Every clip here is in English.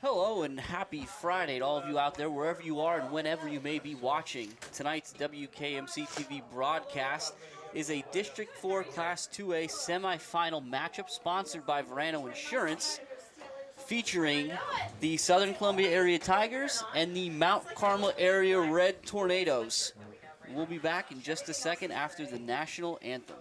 Hello and happy Friday to all of you out there, wherever you are and whenever you may be watching. Tonight's WKMC TV broadcast is a District 4 Class 2A semifinal matchup sponsored by Verano Insurance, featuring the Southern Columbia Area Tigers and the Mount Carmel Area Red Tornadoes. We'll be back in just a second after the national anthem.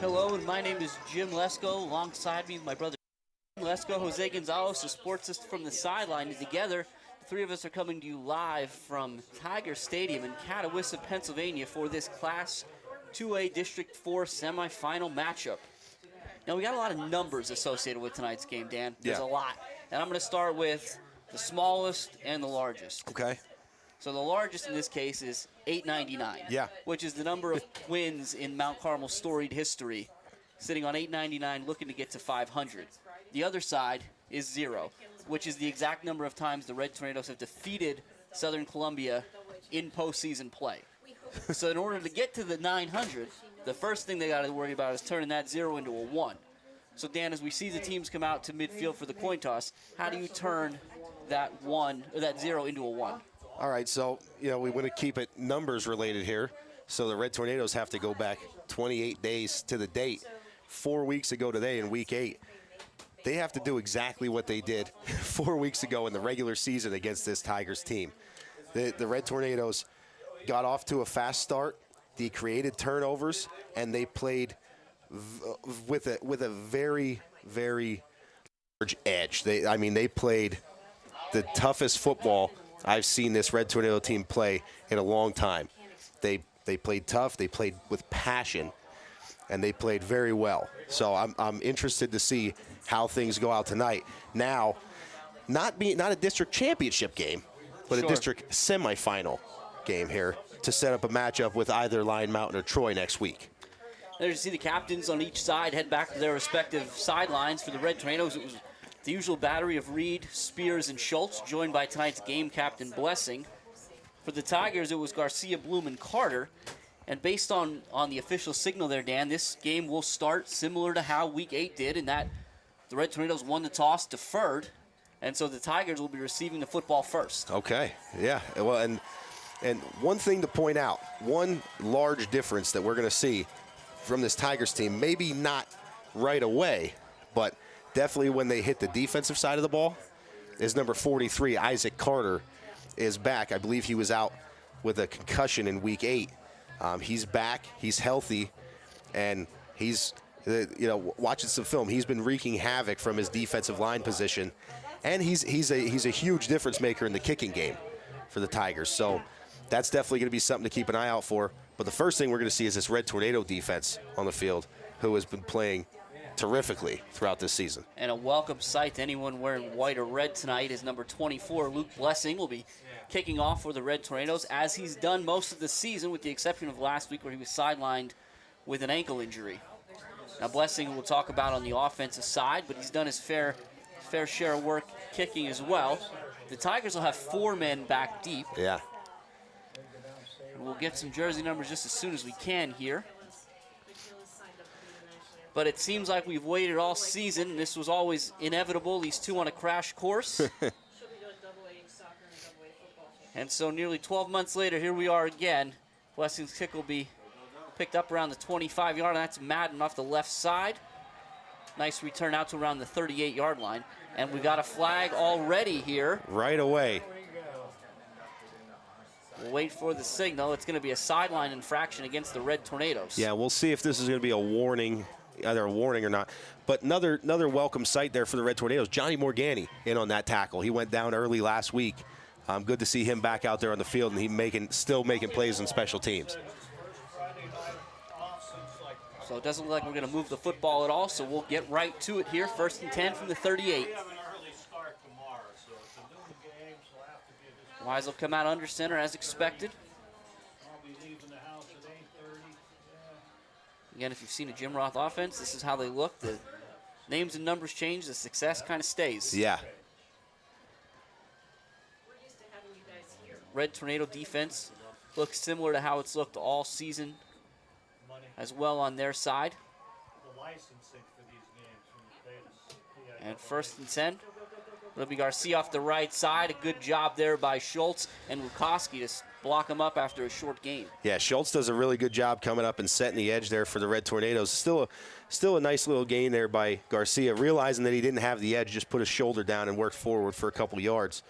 Hello, and my name is Jim Lesko. Alongside me, my brother Lesko, Jose Gonzalez, the sportsist from the sideline. And together, the three of us are coming to you live from Tiger Stadium in Catawissa, Pennsylvania for this Class 2A District 4 semifinal matchup. Now, we got a lot of numbers associated with tonight's game, Dan. There's a lot. And I'm going to start with the smallest and the largest. Okay. So the largest in this case is 899, which is the number of wins in Mount Carmel's storied history, sitting on 899, looking to get to 500. The other side is 0, which is the exact number of times the Red Tornadoes have defeated Southern Columbia in postseason play. So in order to get to the 900, the first thing they got to worry about is turning that 0 into a 1. So Dan, as we see the teams come out to midfield for the coin toss, how do you turn that 1 or that 0 into a 1? All right, so, we want to keep it numbers related here. So the Red Tornadoes have to go back 28 days to the date. 4 weeks ago today in Week 8, they have to do exactly what they did 4 weeks ago in the regular season against this Tigers team. The Red Tornadoes got off to a fast start. They created turnovers, and they played with a very, very large edge. They played the toughest football I've seen this Red Tornado team play in a long time. They played tough, they played with passion, and they played very well. So I'm interested to see how things go out tonight. Now, not a district championship game, but a district semifinal game here to set up a matchup with either Lyon Mountain or Troy next week. There you see the captains on each side head back to their respective sidelines. For the Red Tornadoes, it was the usual battery of Reed, Spears, and Schultz, joined by tonight's game captain, Blessing. For the Tigers, it was Garcia, Bloom, and Carter. And based on the official signal there, Dan, this game will start similar to how Week 8 did, in that the Red Tornadoes won the toss, deferred, and so the Tigers will be receiving the football first. Okay, yeah. Well, and one thing to point out, one large difference that we're going to see from this Tigers team, maybe not right away, but definitely when they hit the defensive side of the ball, is number 43, Isaac Carter, is back. I believe he was out with a concussion in Week 8. He's back, he's healthy, and he's, watching some film, he's been wreaking havoc from his defensive line position, and he's a huge difference maker in the kicking game for the Tigers. So that's definitely going to be something to keep an eye out for. But the first thing we're going to see is this Red Tornado defense on the field, who has been playing terrifically throughout this season. And a welcome sight to anyone wearing white or red tonight is number 24, Luke Blessing, will be kicking off for the Red Tornadoes, as he's done most of the season, with the exception of last week where he was sidelined with an ankle injury. Now, Blessing we'll talk about on the offensive side, but he's done his fair share of work kicking as well. The Tigers will have 4 men back deep. Yeah. And we'll get some jersey numbers just as soon as we can here. but it seems like we've waited all season. This was always inevitable, these two on a crash course. And so nearly 12 months later, here we are again. Blessing's kick will be picked up around the 25-yard line. That's Madden off the left side. Nice return out to around the 38-yard line. And we got a flag already here. Right away. We'll wait for the signal. It's going to be a sideline infraction against the Red Tornadoes. Yeah, we'll see if this is going to be a warning, either a warning or not. But another welcome sight there for the Red Tornadoes. Johnny Morgani in on that tackle. He went down early last week. Good to see him back out there on the field, and he still making plays on special teams. So it doesn't look like we're going to move the football at all, so we'll get right to it here. 1st and 10 from the 38. Wise will come out under center as expected. Again, if you've seen a Jim Roth offense, this is how they look. The names and numbers change, the success kind of stays. Yeah. Red Tornado defense looks similar to how it's looked all season as well on their side. And 1st and 10. It'll be Garcia off the right side. A good job there by Schultz and Lukoski to block him up after a short gain. Yeah, Schultz does a really good job coming up and setting the edge there for the Red Tornadoes. Still a nice little gain there by Garcia, realizing that he didn't have the edge, just put his shoulder down and worked forward for a couple yards.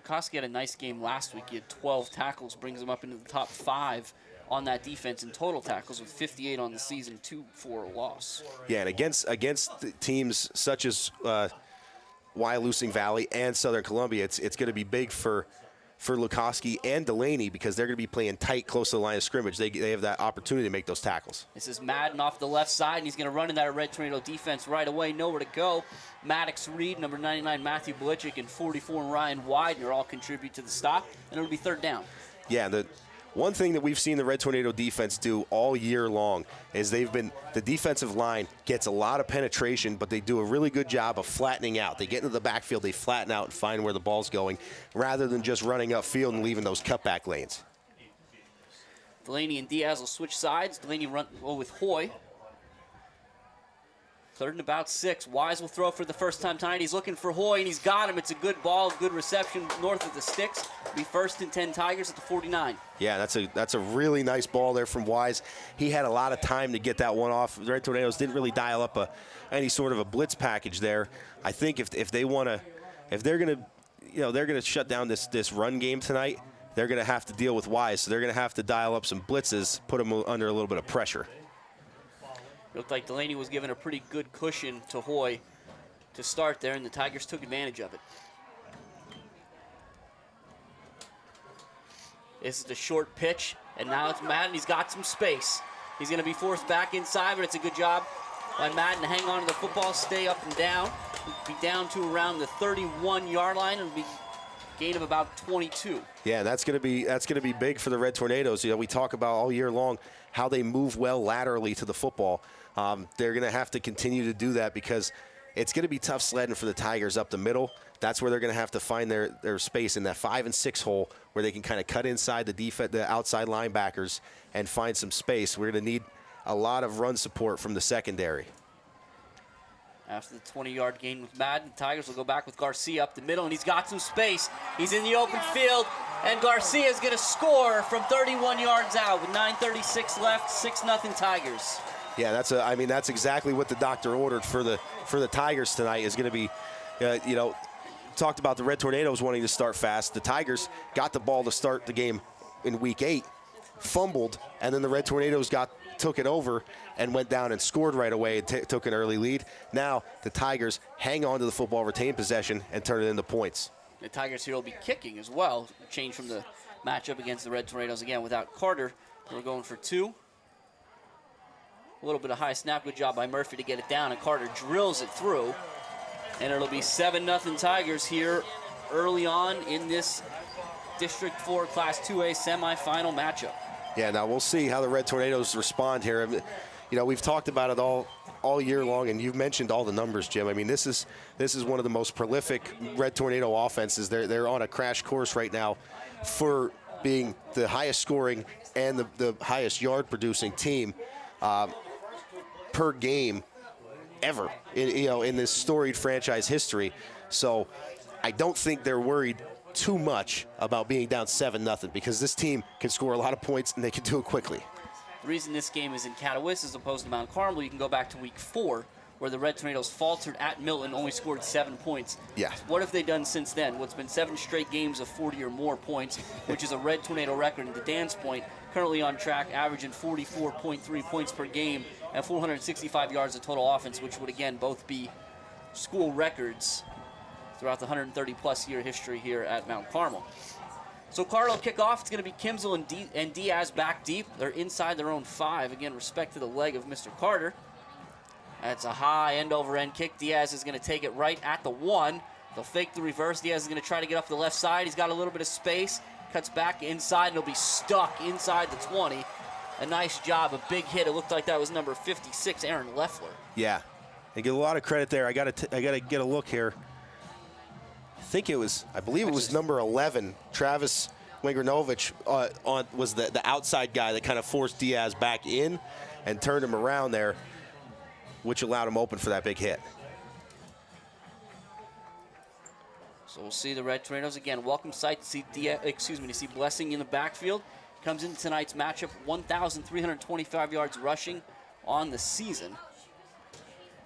Lukoski had a nice game last week. He had 12 tackles, brings him up into the top 5 on that defense in total tackles with 58 on the season, 2 for a loss. Yeah, and against teams such as Wyalusing Valley and Southern Columbia, it's going to be big for Lukoski and Delaney because they're going to be playing tight, close to the line of scrimmage. They have that opportunity to make those tackles. This is Madden off the left side, and he's going to run in that Red Tornado defense right away. Nowhere to go. Maddox Reed, number 99, Matthew Belichick, and 44, Ryan Widener all contribute to the stop, and it'll be 3rd down. Yeah, the one thing that we've seen the Red Tornado defense do all year long is the defensive line gets a lot of penetration, but they do a really good job of flattening out. They get into the backfield, they flatten out and find where the ball's going, rather than just running upfield and leaving those cutback lanes. Delaney and Diaz will switch sides. Delaney run with Hoy. 3rd and about 6. Wise will throw for the first time tonight. He's looking for Hoy, and he's got him. It's a good ball, good reception north of the sticks. It'll be 1st and 10 Tigers at the 49. Yeah, that's a really nice ball there from Wise. He had a lot of time to get that one off. The Red Tornadoes didn't really dial up any sort of a blitz package there. I think if they're gonna shut down this run game tonight, they're gonna have to deal with Wise. So they're gonna have to dial up some blitzes, put them under a little bit of pressure. Looked like Delaney was given a pretty good cushion to Hoy to start there, and the Tigers took advantage of it. This is the short pitch, and now it's Madden. He's got some space. He's going to be forced back inside, but it's a good job by Madden to hang on to the football, stay up and down. He'll be down to around the 31-yard line. It'll be a gain of about 22. Yeah, that's going to be big for the Red Tornadoes. You know, we talk about all year long how they move well laterally to the football. They're going to have to continue to do that because it's going to be tough sledding for the Tigers up the middle. That's where they're going to have to find their space in that 5 and 6 hole where they can kind of cut inside the outside linebackers and find some space. We're going to need a lot of run support from the secondary. After the 20-yard gain with Madden, the Tigers will go back with Garcia up the middle, and he's got some space. He's in the open field, and Garcia is going to score from 31 yards out with 9:36 left, 6-0 Tigers. Yeah, that's exactly what the doctor ordered for the Tigers tonight. Is going to be, talked about the Red Tornadoes wanting to start fast. The Tigers got the ball to start the game in week 8, fumbled, and then the Red Tornadoes took it over and went down and scored right away and took an early lead. Now the Tigers hang on to the football, retain possession, and turn it into points. The Tigers here will be kicking as well. Change from the matchup against the Red Tornadoes again without Carter. We're going for 2. A little bit of high snap. Good job by Murphy to get it down, and Carter drills it through. And it'll be 7-0 Tigers here early on in this District 4 Class 2A semifinal matchup. Yeah, now we'll see how the Red Tornadoes respond here. You know, we've talked about it all year long, and you've mentioned all the numbers, Jim. I mean, this is one of the most prolific Red Tornado offenses. They're on a crash course right now for being the highest scoring and the highest yard producing team per game ever in this storied franchise history. So I don't think they're worried too much about being down 7-0 because this team can score a lot of points and they can do it quickly. The reason this game is in Catawissa as opposed to Mount Carmel, you can go back to week 4 where the Red Tornadoes faltered at Milton, only scored 7 points. Yeah. What have they done since then? What's been 7 straight games of 40 or more points, which is a Red Tornado record. And to Dan's point, currently on track, averaging 44.3 points per game and 465 yards of total offense, which would again both be school records throughout the 130-plus year history here at Mount Carmel. So Carter will kick off. It's going to be Kimsel and Diaz back deep. They're inside their own 5. Again, respect to the leg of Mr. Carter. That's a high end-over-end kick. Diaz is going to take it right at the 1. They'll fake the reverse. Diaz is going to try to get up the left side. He's got a little bit of space. Cuts back inside, and he'll be stuck inside the 20. A nice job, a big hit. It looked like that was number 56, Aaron Leffler. Yeah, they get a lot of credit there. I got to get a look here. I believe it was number 11, Travis Wingranovich, was the outside guy that kind of forced Diaz back in and turned him around there, which allowed him open for that big hit. So we'll see the Red Tornadoes again. Welcome sight to see to see Blessing in the backfield. Comes into tonight's matchup, 1,325 yards rushing on the season.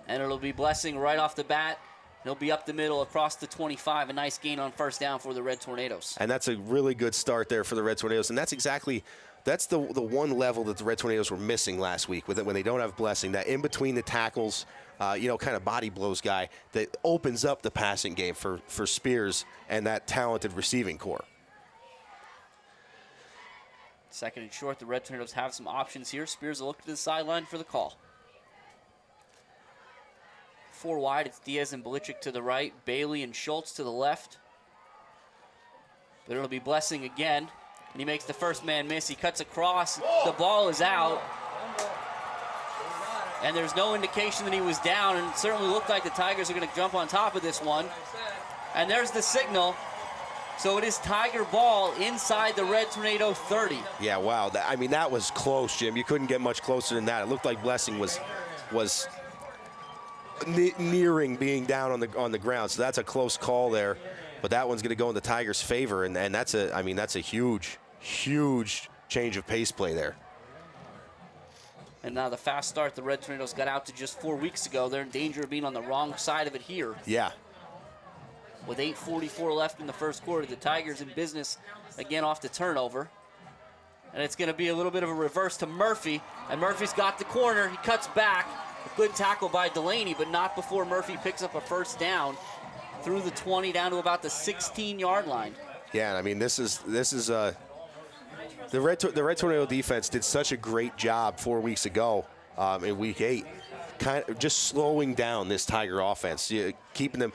And it'll be Blessing right off the bat. He'll be up the middle across the 25. A nice gain on first down for the Red Tornadoes. And that's a really good start there for the Red Tornadoes. And that's the one level that the Red Tornadoes were missing last week when they don't have Blessing. That in between the tackles, kind of body blows guy that opens up the passing game for Spears and that talented receiving core. Second and short, the Red Tornadoes have some options here. Spears will look to the sideline for the call. 4 wide, it's Diaz and Belichick to the right, Bailey and Schultz to the left. But it'll be Blessing again, and he makes the first man miss. He cuts across, the ball is out. And there's no indication that he was down, and it certainly looked like the Tigers are going to jump on top of this one. And there's the signal. So it is Tiger ball inside the Red Tornado 30. Yeah, wow. That was close, Jim. You couldn't get much closer than that. It looked like Blessing was nearing being down on the ground. So that's a close call there. But that one's going to go in the Tigers' favor, and that's a huge change of pace play there. And now the fast start the Red Tornadoes got out to just 4 weeks ago. They're in danger of being on the wrong side of it here. Yeah. With 8:44 left in the first quarter, the Tigers in business again off the turnover. And it's going to be a little bit of a reverse to Murphy. And Murphy's got the corner. He cuts back. A good tackle by Delaney, but not before Murphy picks up a first down through the 20 down to about the 16-yard line. Yeah, this is the Red Tornado defense did such a great job 4 weeks ago in Week 8, kind of just slowing down this Tiger offense, keeping them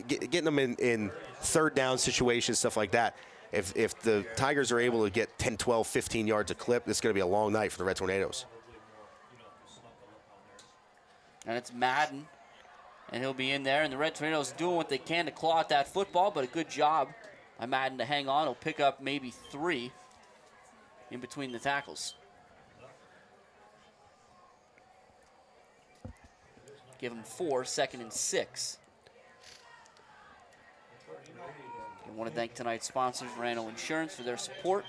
getting them in third down situations, stuff like that. If the Tigers are able to get 10, 12, 15 yards a clip, this is going to be a long night for the Red Tornadoes. And it's Madden, and he'll be in there. And the Red Tornadoes doing what they can to claw at that football, but a good job by Madden to hang on. He'll pick up maybe 3 in between the tackles. Give him 4, 2nd and 6. I want to thank tonight's sponsors, Rano Insurance, for their support,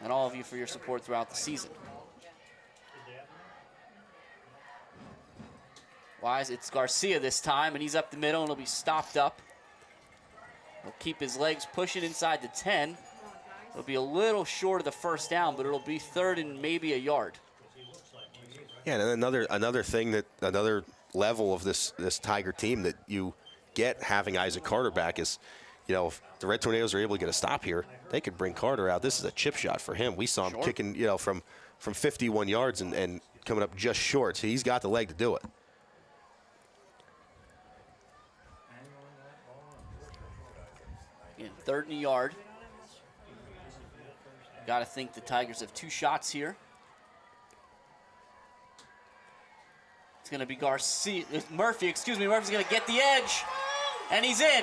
and all of you for your support throughout the season. Wise, it's Garcia this time, and he's up the middle, and he'll be stopped up. He'll keep his legs pushing inside the 10. It'll be a little short of the first down, but it'll be 3rd and maybe a yard. Yeah, and another level of this Tiger team that you get having Isaac Carter back is, if the Red Tornadoes are able to get a stop here, they could bring Carter out. This is a chip shot for him. We saw him kicking, from 51 yards and coming up just short. So he's got the leg to do it. Again, 3rd and a yard. Got to think the Tigers have 2 shots here. It's going to be Murphy's going to get the edge, and he's in.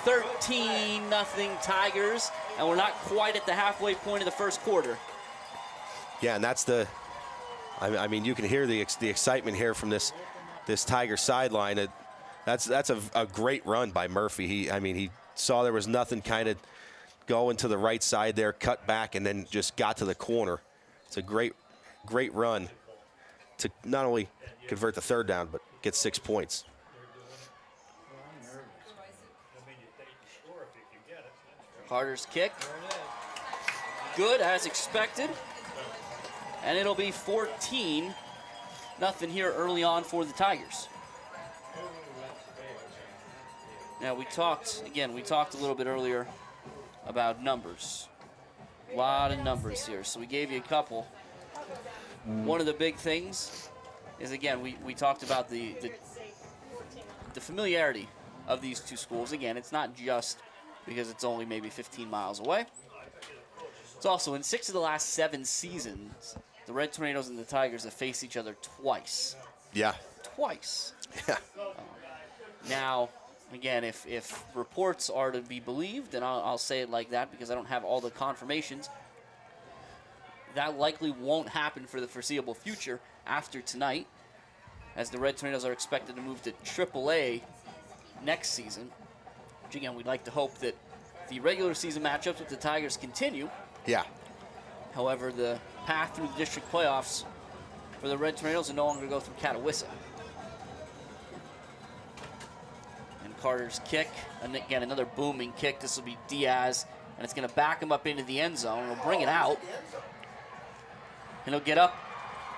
13-0 Tigers, and we're not quite at the halfway point of the first quarter. Yeah, and that's the I mean, you can hear the excitement here from this Tiger sideline. That's a great run by Murphy. He saw there was nothing, kind of going to the right side there, cut back, and then just got to the corner. It's a great run to not only convert the third down, but get 6 points. Carter's kick. Good as expected. And it'll be 14-0 here early on for the Tigers. Now we talked a little bit earlier about numbers. A lot of numbers here, so we gave you a couple. One of the big things is, again, we talked about the familiarity of these two schools. Again, it's not just because it's only maybe 15 miles away. It's also in 6 of the last 7 seasons, the Red Tornadoes and the Tigers have faced each other twice. Yeah. Twice. Yeah. Now, again, if reports are to be believed, and I'll say it like that because I don't have all the confirmations, that likely won't happen for the foreseeable future after tonight, as the Red Tornadoes are expected to move to AAA next season. Which, again, we'd like to hope that the regular season matchups with the Tigers continue. Yeah. However, the path through the district playoffs for the Red Tornadoes will no longer go through Catawissa. And Carter's kick, and again, another booming kick. This will be Diaz, and it's going to back him up into the end zone. He'll bring it out, and he'll get up,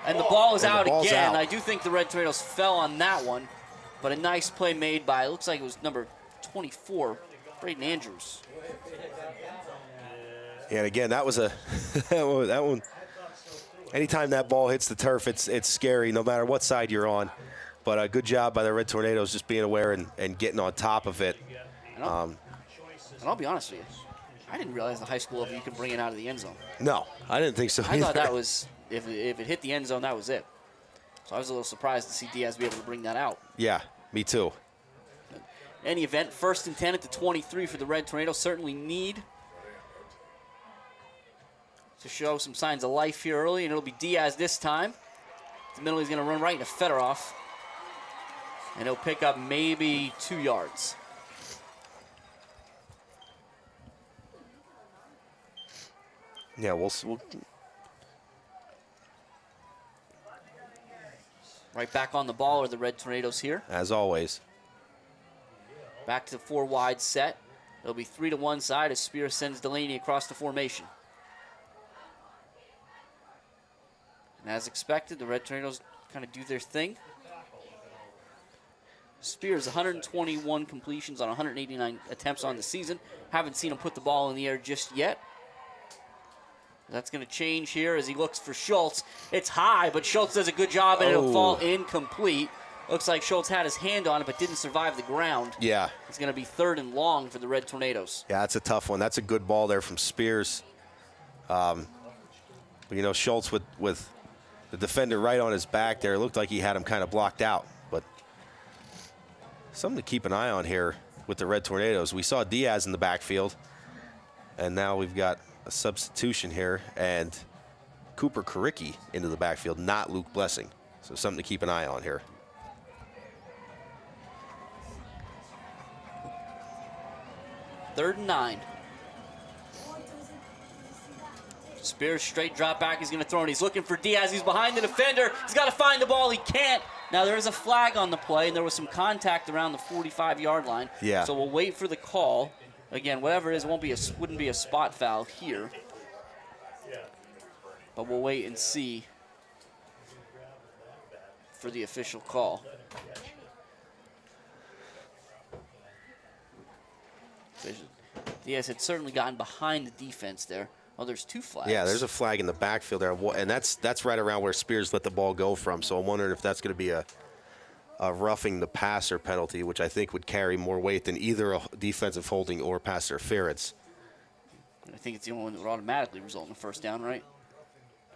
and the ball is out again. I do think the Red Tornadoes fell on that one, but a nice play made by, it looks like it was number 24, Braden Andrews. Yeah, and again, that was that one. Anytime that ball hits the turf, it's scary, no matter what side you're on. But a good job by the Red Tornadoes just being aware and getting on top of it. And I'll be honest with you, I didn't realize the high school level you could bring it out of the end zone. No, I didn't think so I either. thought that was, if it hit the end zone, that was it. So I was a little surprised to see Diaz be able to bring that out. Yeah, me too. In any event, 1st and 10 at the 23 for the Red Tornadoes. Certainly need to show some signs of life here early, and it'll be Diaz this time. The middle, he's going to run right into Fedorov, and he'll pick up maybe 2 yards. Yeah, we'll right back on the ball are the Red Tornadoes here. As always. Back to the 4 wide set. It'll be 3 to one side as Spears sends Delaney across the formation. And as expected, the Red Tornadoes kind of do their thing. Spears, 121 completions on 189 attempts on the season. Haven't seen him put the ball in the air just yet. That's going to change here as he looks for Schultz. It's high, but Schultz does a good job, and it'll fall incomplete. Looks like Schultz had his hand on it, but didn't survive the ground. Yeah. It's going to be 3rd and long for the Red Tornadoes. Yeah, that's a tough one. That's a good ball there from Spears. You know, Schultz with the defender right on his back there. It looked like he had him kind of blocked out. But something to keep an eye on here with the Red Tornadoes. We saw Diaz in the backfield, and now we've got a substitution here, and Cooper Karicki into the backfield, not Luke Blessing. So something to keep an eye on here. Third and 9. Spears straight drop back. He's going to throw it. He's looking for Diaz. He's behind the defender. He's got to find the ball. He can't. Now there is a flag on the play, and there was some contact around the 45-yard line. Yeah. So we'll wait for the call. Again, whatever it is, wouldn't be a spot foul here. But we'll wait and see for the official call. Diaz had certainly gotten behind the defense there. Oh, there's 2 flags. Yeah, there's a flag in the backfield there, and that's right around where Spears let the ball go from. So I'm wondering if that's going to be a roughing the passer penalty, which I think would carry more weight than either a defensive holding or pass interference. I think it's the only one that would automatically result in a first down, right?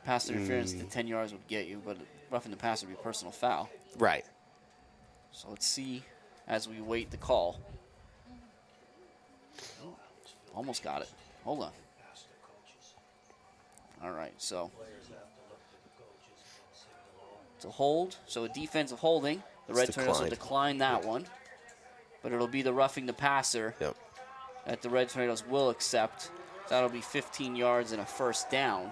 Pass interference to 10 yards would get you, but roughing the passer would be a personal foul. Right. So let's see as we wait the call. Oh, almost got it. Hold on. All right, so to hold. So a defensive holding. The Red Tornadoes will decline that one. But it'll be the roughing the passer that the Red Tornadoes will accept. That'll be 15 yards and a first down.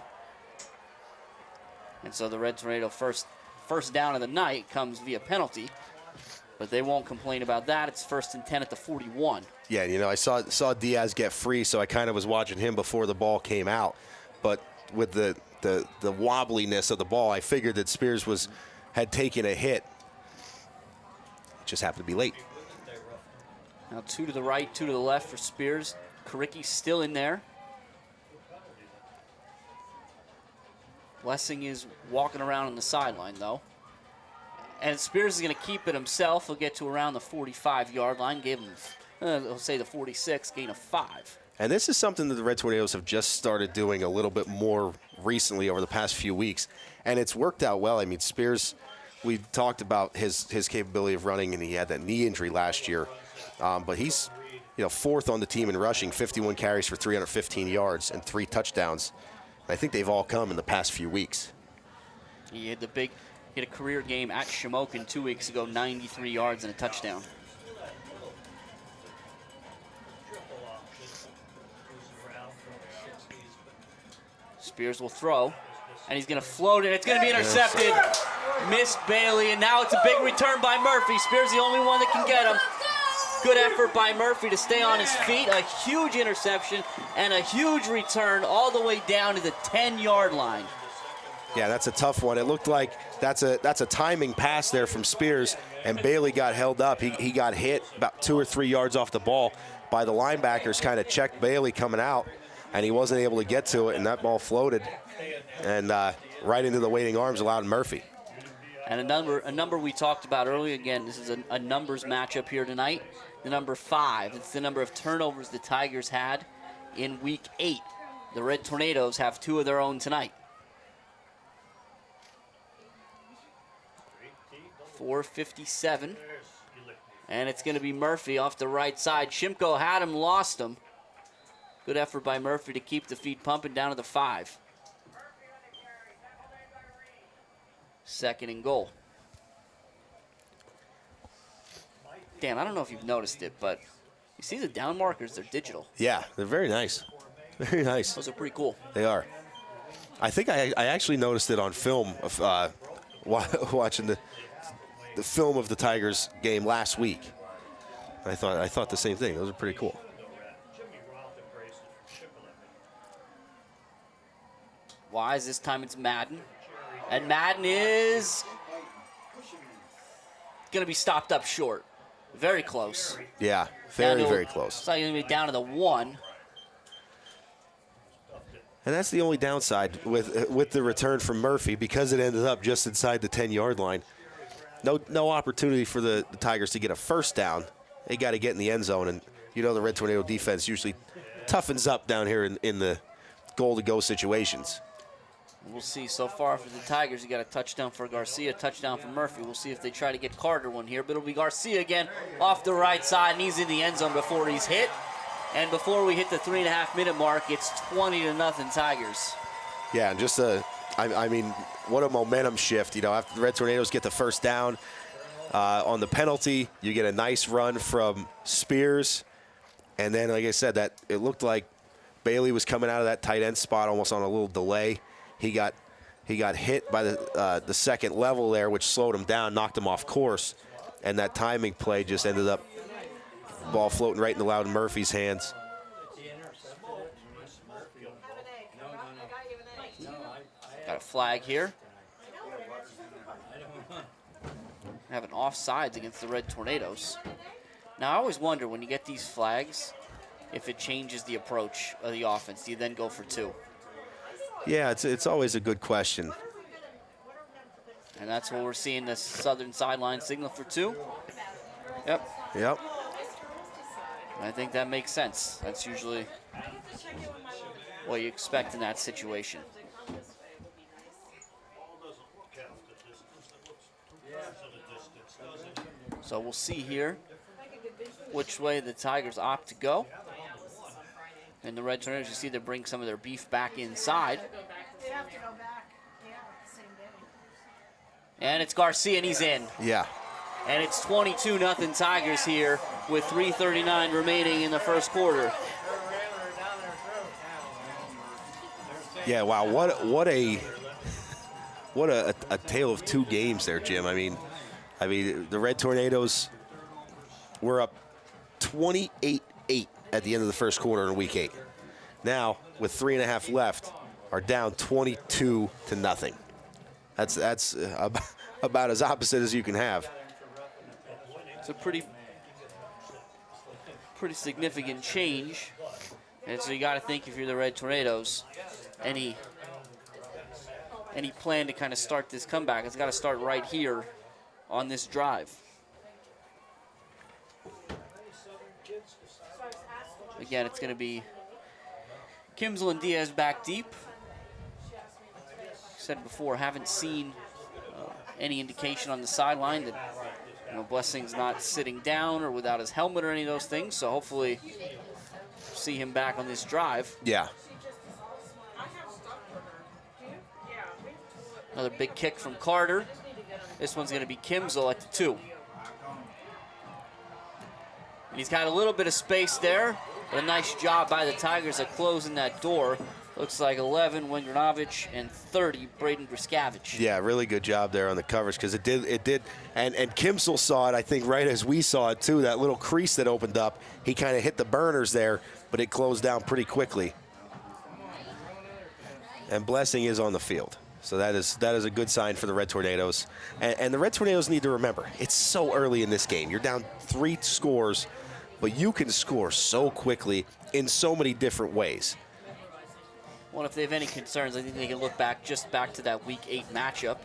And so the Red Tornado first down of the night comes via penalty. But they won't complain about that. It's 1st and 10 at the 41. Yeah, you know, I saw Diaz get free, so I kind of was watching him before the ball came out. But with the wobbliness of the ball, I figured that Spears had taken a hit. It just happened to be late. Now 2 to the right, 2 to the left for Spears. Karicki's still in there. Blessing is walking around on the sideline, though. And Spears is going to keep it himself. He'll get to around the 45-yard line. Give him, he'll say the 46, gain of 5. And this is something that the Red Tornadoes have just started doing a little bit more recently over the past few weeks. And it's worked out well. I mean, Spears, we talked about his capability of running, and he had that knee injury last year. But he's, 4th on the team in rushing, 51 carries for 315 yards and 3 touchdowns. I think they've all come in the past few weeks. He had a career game at Shamokin 2 weeks ago, 93 yards and a touchdown. Spears will throw, and he's going to float it. It's going to be intercepted. Missed Bailey, and now it's a big return by Murphy. Spears the only one that can get him. Good effort by Murphy to stay on his feet. A huge interception and a huge return all the way down to the 10-yard line. Yeah, that's a tough one. It looked like that's a timing pass there from Spears, and Bailey got held up. He got hit about 2 or 3 yards off the ball by the linebackers, kind of checked Bailey coming out, and he wasn't able to get to it, and that ball floated and right into the waiting arms of Loudon Murphy. And a number we talked about earlier. Again, this is a numbers matchup here tonight. The number 5, it's the number of turnovers the Tigers had in Week 8. The Red Tornadoes have 2 of their own tonight. 4:57. And it's going to be Murphy off the right side. Shimko had him, lost him. Good effort by Murphy to keep the feet pumping down to the 5. 2nd and goal. Dan, I don't know if you've noticed it, but you see the down markers, they're digital. Yeah, they're very nice. Very nice. Those are pretty cool. They are. I think I actually noticed it on film of watching the film of the Tigers game last week. I thought the same thing. Those are pretty cool. Wise, this time it's Madden. And Madden is going to be stopped up short. Very close. Yeah, very close. It's like going to be down to the 1. And that's the only downside with the return from Murphy, because it ended up just inside the 10-yard line. No opportunity for the Tigers to get a first down. They got to get in the end zone, and the Red Tornado defense usually toughens up down here in the goal-to-go situations. We'll see. So far for the Tigers, you got a touchdown for Garcia, touchdown for Murphy. We'll see if they try to get Carter one here, but it'll be Garcia again off the right side, and he's in the end zone before he's hit. And before we hit the 3.5-minute mark, it's 20-0 Tigers. Yeah, and just I mean, what a momentum shift. After the Red Tornadoes get the first down on the penalty, you get a nice run from Spears. And then, like I said, that it looked like Bailey was coming out of that tight end spot almost on a little delay. He got hit by the second level there, which slowed him down, knocked him off course. And that timing play just ended up ball floating right into Loudon Murphy's hands. Got a flag here. Having offsides against the Red Tornadoes. Now, I always wonder when you get these flags if it changes the approach of the offense. Do you then go for 2? Yeah, it's always a good question. And that's what we're seeing, the southern sideline signal for 2. Yep. I think that makes sense. That's usually what you expect in that situation. So we'll see here which way the Tigers opt to go. And the Red Tornadoes, you see they bring some of their beef back inside. And it's Garcia, and he's in. Yeah. And it's 22-0 Tigers here with 3:39 remaining in the first quarter. Yeah, wow, what a tale of two games there, Jim. I mean, the Red Tornadoes were up 28-8 at the end of the first quarter in week 8. Now, with 3.5 left, are down 22-0. That's about as opposite as you can have. It's a pretty significant change. And so you got to think, if you're the Red Tornadoes, any plan to kind of start this comeback, it's got to start right here on this drive. Again, it's going to be Kimsel and Diaz back deep. Said before, haven't seen any indication on the sideline that Blessing's not sitting down or without his helmet or any of those things. So hopefully see him back on this drive. Yeah. Another big kick from Carter. This one's going to be Kimsel at the 2. And he's got a little bit of space there, but a nice job by the Tigers at closing that door. Looks like 11, Wingranovich, and 30, Braden Griskavich. Yeah, really good job there on the coverage, because it did, and Kimsel saw it, I think, right as we saw it too. That little crease that opened up, he kind of hit the burners there, but it closed down pretty quickly. And Blessing is on the field, so that is a good sign for the Red Tornadoes. And the Red Tornadoes need to remember, it's so early in this game. You're down 3 scores, but you can score so quickly in so many different ways. Well, if they have any concerns, I think they can look back to that Week 8 matchup.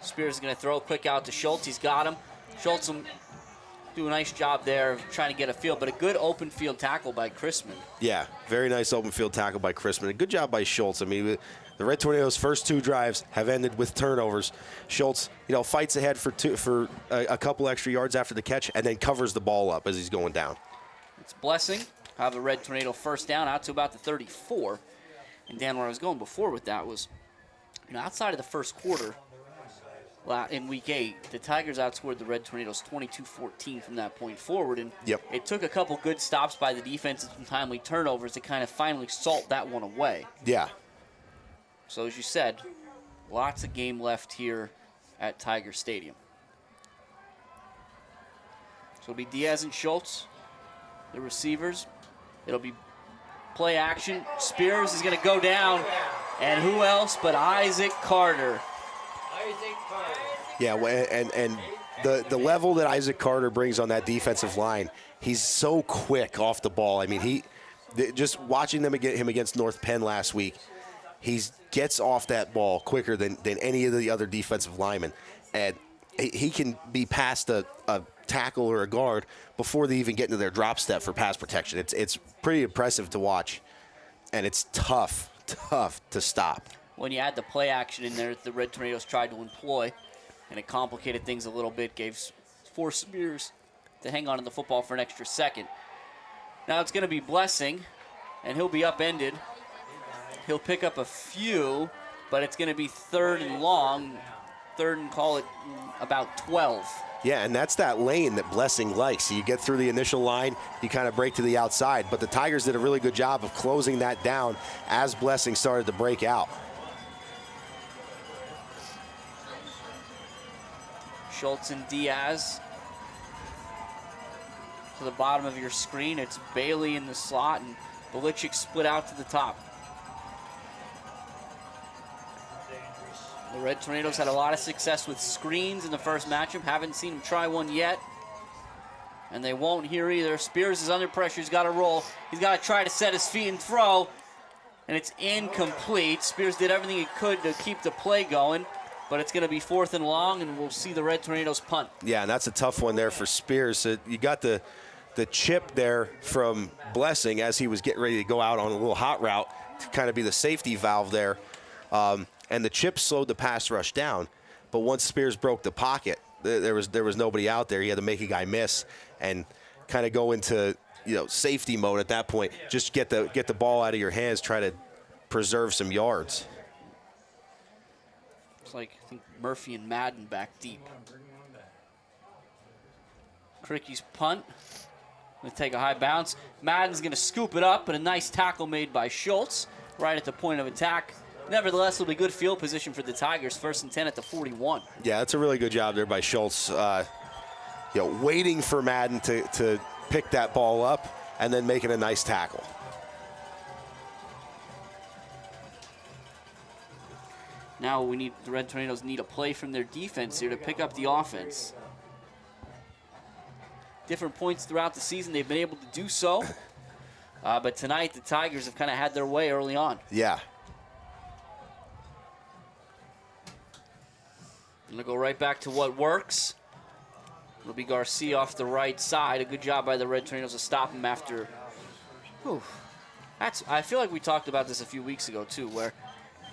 Spears is going to throw a quick out to Schultz. He's got him. Schultz will do a nice job there of trying to get a field, but a good open field tackle by Chrisman. Yeah, very nice open field tackle by Chrisman. A good job by Schultz. I mean, the Red Tornadoes' first 2 drives have ended with turnovers. Schultz, fights ahead for a couple extra yards after the catch, and then covers the ball up as he's going down. It's Blessing. Have a Red Tornado first down out to about the 34. And Dan, where I was going before with that was, outside of the first quarter in Week 8, the Tigers outscored the Red Tornadoes 22-14 from that point forward. And It took a couple good stops by the defense and some timely turnovers to kind of finally salt that one away. Yeah. So as you said, lots of game left here at Tiger Stadium. So it'll be Diaz and Schultz, the receivers. It'll be play action. Spears is going to go down. And who else but Isaac Carter. Yeah, and the level that Isaac Carter brings on that defensive line, he's so quick off the ball. I mean, just watching him against North Penn last week, he gets off that ball quicker than any of the other defensive linemen. And he can be past a tackle or a guard before they even get into their drop step for pass protection. It's pretty impressive to watch, and it's tough to stop. When you add the play action in there, the Red Tornadoes tried to employ, and it complicated things a little bit, forced Spears to hang on to the football for an extra second. Now it's going to be Blessing, and he'll be upended. He'll pick up a few, but it's going to be 3rd and long, 3rd and call it about 12. Yeah, and that's that lane that Blessing likes. So you get through the initial line, you kind of break to the outside. But the Tigers did a really good job of closing that down as Blessing started to break out. Schultz and Diaz. To the bottom of your screen, it's Bailey in the slot, and Belichick split out to the top. The Red Tornadoes had a lot of success with screens in the first matchup. Haven't seen them try one yet. And they won't here either. Spears is under pressure. He's got to roll. He's got to try to set his feet and throw. And it's incomplete. Spears did everything he could to keep the play going. But it's going to be 4th and long, and we'll see the Red Tornadoes punt. Yeah, and that's a tough one there for Spears. So you got the chip there from Blessing as he was getting ready to go out on a little hot route to kind of be the safety valve there. And the chip slowed the pass rush down. But once Spears broke the pocket, there was nobody out there. He had to make a guy miss and kind of go into safety mode at that point. Just get the ball out of your hands, try to preserve some yards. Looks like, I think, Murphy and Madden back deep. Crickey's punt. Going to take a high bounce. Madden's going to scoop it up, but a nice tackle made by Schultz right at the point of attack. Nevertheless, it'll be good field position for the Tigers. 1st and 10 at the 41. Yeah, that's a really good job there by Schultz. Waiting for Madden to pick that ball up and then making a nice tackle. Now the Red Tornadoes need a play from their defense here to pick up the offense. Different points throughout the season, they've been able to do so. But tonight, the Tigers have kind of had their way early on. Yeah. Going to go right back to what works. It'll be Garcia off the right side. A good job by the Red Tornadoes to stop him after. Whew, I feel like we talked about this a few weeks ago, too, where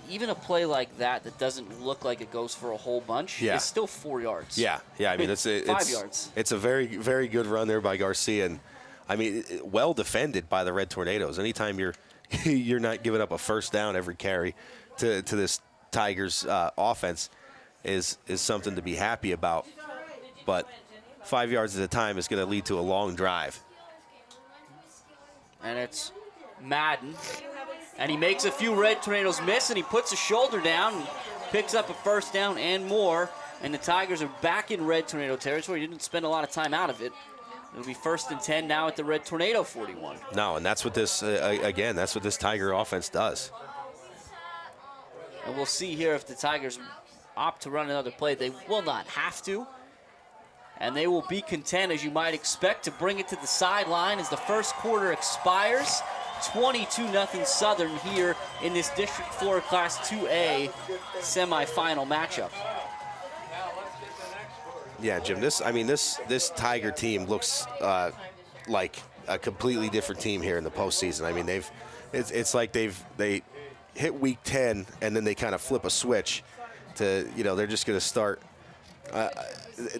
even a play like that doesn't look like it goes for a whole bunch, is still 4 yards. Yeah. I mean, it's 5 yards. It's a very, very good run there by Garcia, and I mean, well defended by the Red Tornadoes. Anytime you're not giving up a first down every carry to this Tigers offense is something to be happy about. But 5 yards at a time is going to lead to a long drive. And it's Madden. And he makes a few Red Tornadoes miss, and he puts a shoulder down and picks up a first down and more. And the Tigers are back in Red Tornado territory. He didn't spend a lot of time out of it. It'll be 1st and 10 now at the Red Tornado 41. No, and that's what this, again, that's what this Tiger offense does. And we'll see here if the Tigers opt to run another play. They will not have to. And they will be content, as you might expect, to bring it to the sideline as the first quarter expires. 22-0 Southern here in this District 4 Class 2A semifinal matchup. Yeah, Jim, this Tiger team looks like a completely different team here in the postseason. I mean, it's like they hit week 10 and then they kind of flip a switch to, they're just going to start.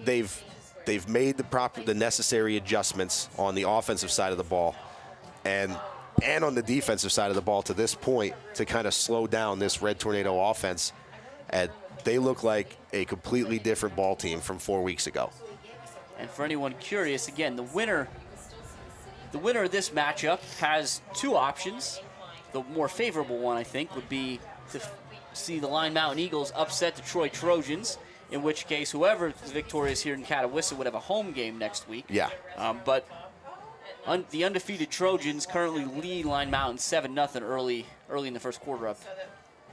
They've made the necessary adjustments on the offensive side of the ball and on the defensive side of the ball to this point to kind of slow down this Red Tornado offense. And they look like a completely different ball team from 4 weeks ago. And for anyone curious, again, the winner of this matchup has 2 options. The more favorable one, I think, would be to see the Line Mountain Eagles upset the Troy Trojans, in which case whoever is victorious here in Catawissa would have a home game next week. Yeah. But the undefeated Trojans currently lead Line Mountain 7-0 early in the first quarter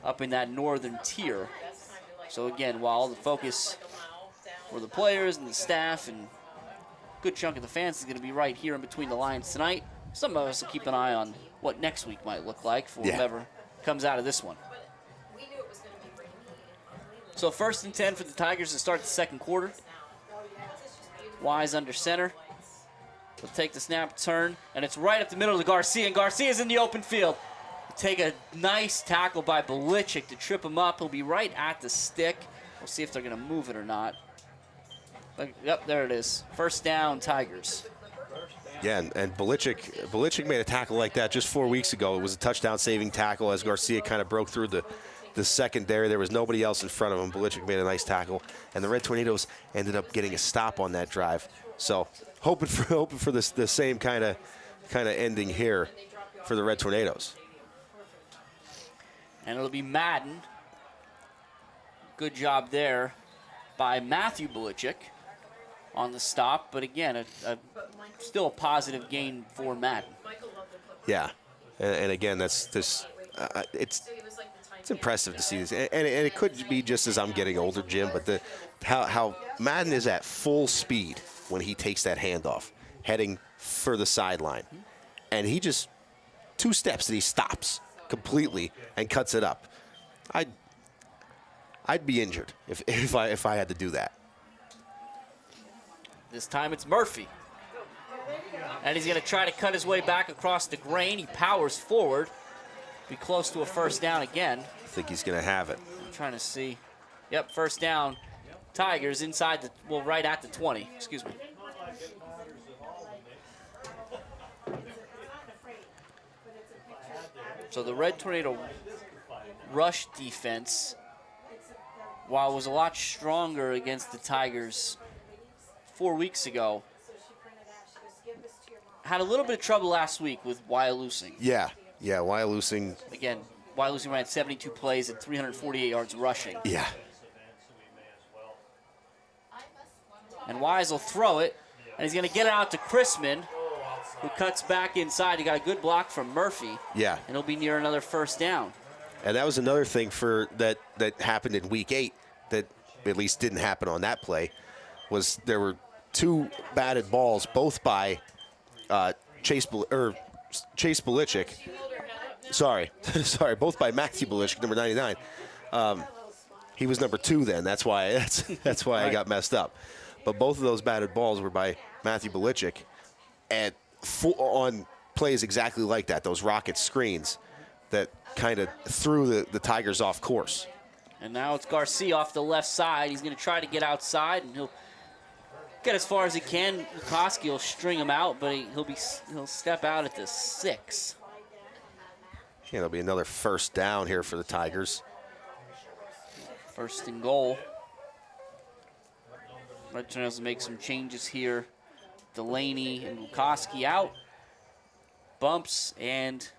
up in that northern tier. So again, while the focus for the players and the staff and a good chunk of the fans is going to be right here in between the lines tonight, some of us will keep an eye on what next week might look like for whoever comes out of this one. So 1st and 10 for the Tigers to start the second quarter. Wise under center. We'll take the snap, turn, and it's right up the middle to Garcia, and Garcia's in the open field. Take a nice tackle by Belichick to trip him up. He'll be right at the stick. We'll see if they're going to move it or not. But, yep, there it is. First down, Tigers. Yeah, and Belichick made a tackle like that just 4 weeks ago. It was a touchdown-saving tackle as Garcia kind of broke through the secondary. There was nobody else in front of him. Belichick made a nice tackle, and the Red Tornadoes ended up getting a stop on that drive. So hoping for the same kind of ending here for the Red Tornadoes. And it'll be Madden. Good job there by Matthew Belichick on the stop. But again, still a positive gain for Madden. Yeah, and again, it's impressive to see this. And it could be just as I'm getting older, Jim, but how Madden is at full speed when he takes that handoff, heading for the sideline. And he just 2 steps and he stops completely and cuts it up. I'd be injured if I had to do that. This time it's Murphy. And he's going to try to cut his way back across the grain. He powers forward. Be close to a first down again. I think he's going to have it. I'm trying to see. Yep, first down. Tigers inside right at the 20. Excuse me. So the Red Tornado rush defense while it was a lot stronger against the Tigers 4 weeks ago, had a little bit of trouble last week with Wyalusing. Yeah, Wyalusing. Again, Wyalusing ran 72 plays and 348 yards rushing. Yeah. And Wise will throw it, and he's going to get it out to Chrisman, who cuts back inside. He got a good block from Murphy. Yeah. And he'll be near another first down. And that was another thing for that happened in Week 8 that at least didn't happen on that play, was there were 2 batted balls, both by Chase Belichick. Sorry, both by Matthew Belichick, number 99. He was number 2 then. That's why that's why I got messed up. But both of those batted balls were by Matthew Belichick, and on plays exactly like that, those rocket screens that kind of threw the Tigers off course. And now it's Garcia off the left side. He's going to try to get outside, and he'll get as far as he can. Lukoski will string him out, but he'll step out at the 6. Yeah, it'll be another first down here for the Tigers. First and goal. Red Tornadoes make some changes here. Delaney and Lukoski out. Bumps and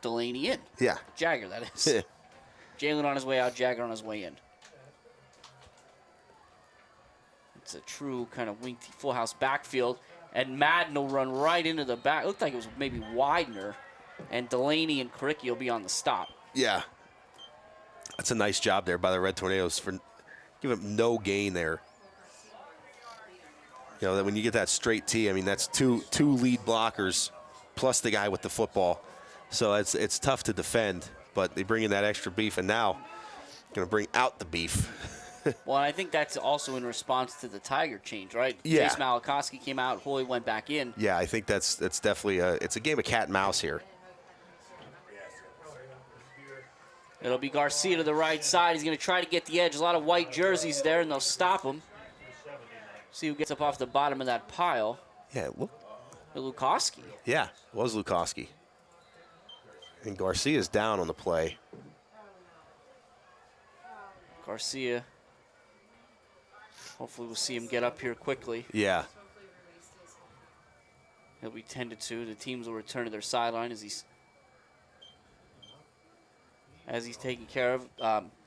Delaney in. Yeah. Jagger, that is. Jalen on his way out, Jagger on his way in. It's a true kind of wing full house backfield. And Madden will run right into the back. It looked like it was maybe Widener. And Delaney and Karicki will be on the stop. Yeah. That's a nice job there by the Red Tornadoes for giving up no gain there. You know, that when you get that straight T, I mean, that's two lead blockers plus the guy with the football. So it's tough to defend, but they bring in that extra beef, and now going to bring out the beef. Well, I think that's also in response to the Tiger change, right? Yeah. Chase Malikoski came out, Hoy went back in. Yeah, I think that's definitely it's a game of cat and mouse here. It'll be Garcia to the right side. He's going to try to get the edge. A lot of white jerseys there, and they'll stop him. See who gets up off the bottom of that pile. Yeah, look. Lukoski. Yeah, it was Lukoski. And Garcia's down on the play. Garcia. Hopefully we'll see him get up here quickly. Yeah. He'll be tended to. The teams will return to their sideline as he's taken care of.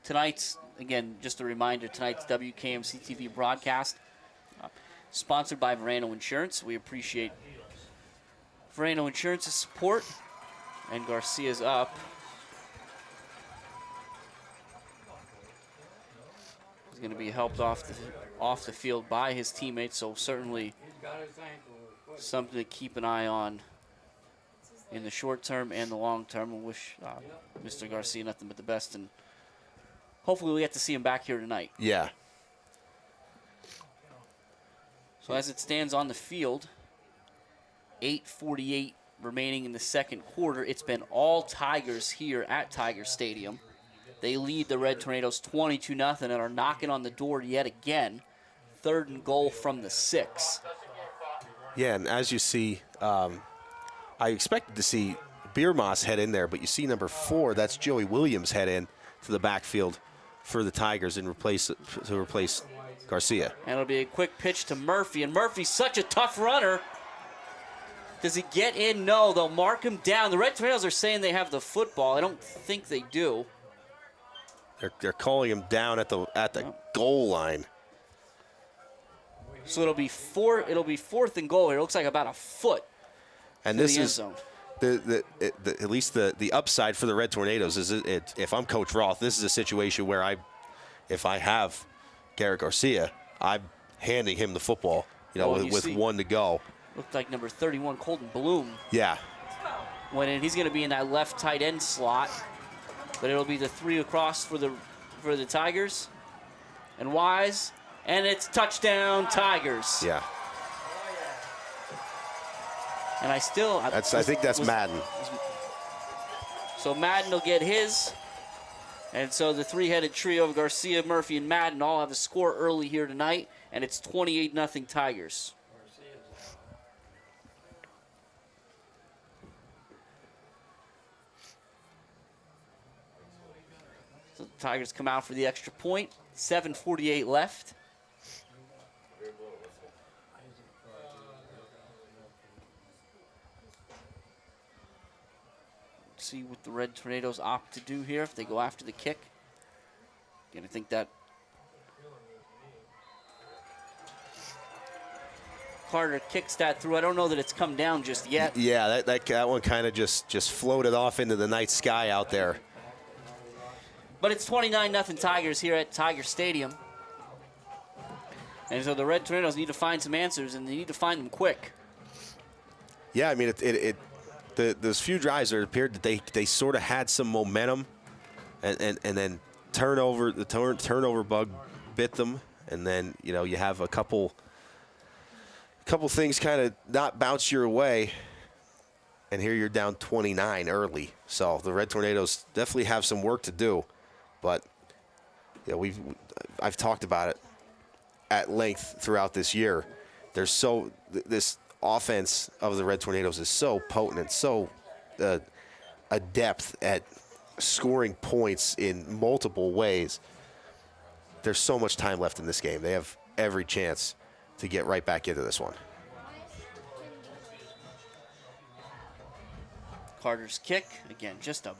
Tonight's, again, just a reminder, tonight's WKMC TV broadcast sponsored by Verano Insurance. We appreciate Verano Insurance's support. And Garcia's up. He's going to be helped off the field by his teammates, so certainly something to keep an eye on in the short term and the long term. I wish Mr. Garcia nothing but the best, and hopefully we get to see him back here tonight. Yeah. So as it stands on the field, 8:48 remaining in the second quarter. It's been all Tigers here at Tiger Stadium. They lead the Red Tornadoes 22-0 and are knocking on the door yet again. 3rd and goal from the 6. Yeah, and as you see, I expected to see Biermas head in there, but you see number 4, that's Joey Williams head in to the backfield for the Tigers and replace Garcia. And it'll be a quick pitch to Murphy, and Murphy's such a tough runner. Does he get in? No, they'll mark him down. The Red Tornadoes are saying they have the football. I don't think they do. They're calling him down at the goal line. So it'll be 4th and goal here. It looks like about a foot. And this is at least the upside for the Red Tornadoes is if I'm Coach Roth, this is a situation where if I have Garrett Garcia, I'm handing him the football, with 1 to go. Looked like number 31, Colton Bloom. Yeah. Went in. He's going to be in that left tight end slot. But it'll be the 3 across for the Tigers. And Wise. And it's touchdown Tigers. Yeah. And I think that's Madden. So Madden will get his. And so the 3-headed trio of Garcia, Murphy, and Madden all have a score early here tonight. And it's 28-0 Tigers. Tigers come out for the extra point. 7:48 left. See what the Red Tornadoes opt to do here if they go after the kick. Again, I think that Carter kicks that through. I don't know that it's come down just yet. Yeah, that one kind of just floated off into the night sky out there. But it's 29-0 Tigers here at Tiger Stadium. And so the Red Tornadoes need to find some answers, and they need to find them quick. Yeah, I mean, those few drives, it appeared that they sort of had some momentum, and then the turnover bug bit them, and then you have a couple things kind of not bounce your way, and here you're down 29 early. So the Red Tornadoes definitely have some work to do, but I've talked about it at length throughout this year. This offense of the Red Tornadoes is so potent and so adept at scoring points in multiple ways. There's so much time left in this game. They have every chance to get right back into this one. Carter's kick, again, just a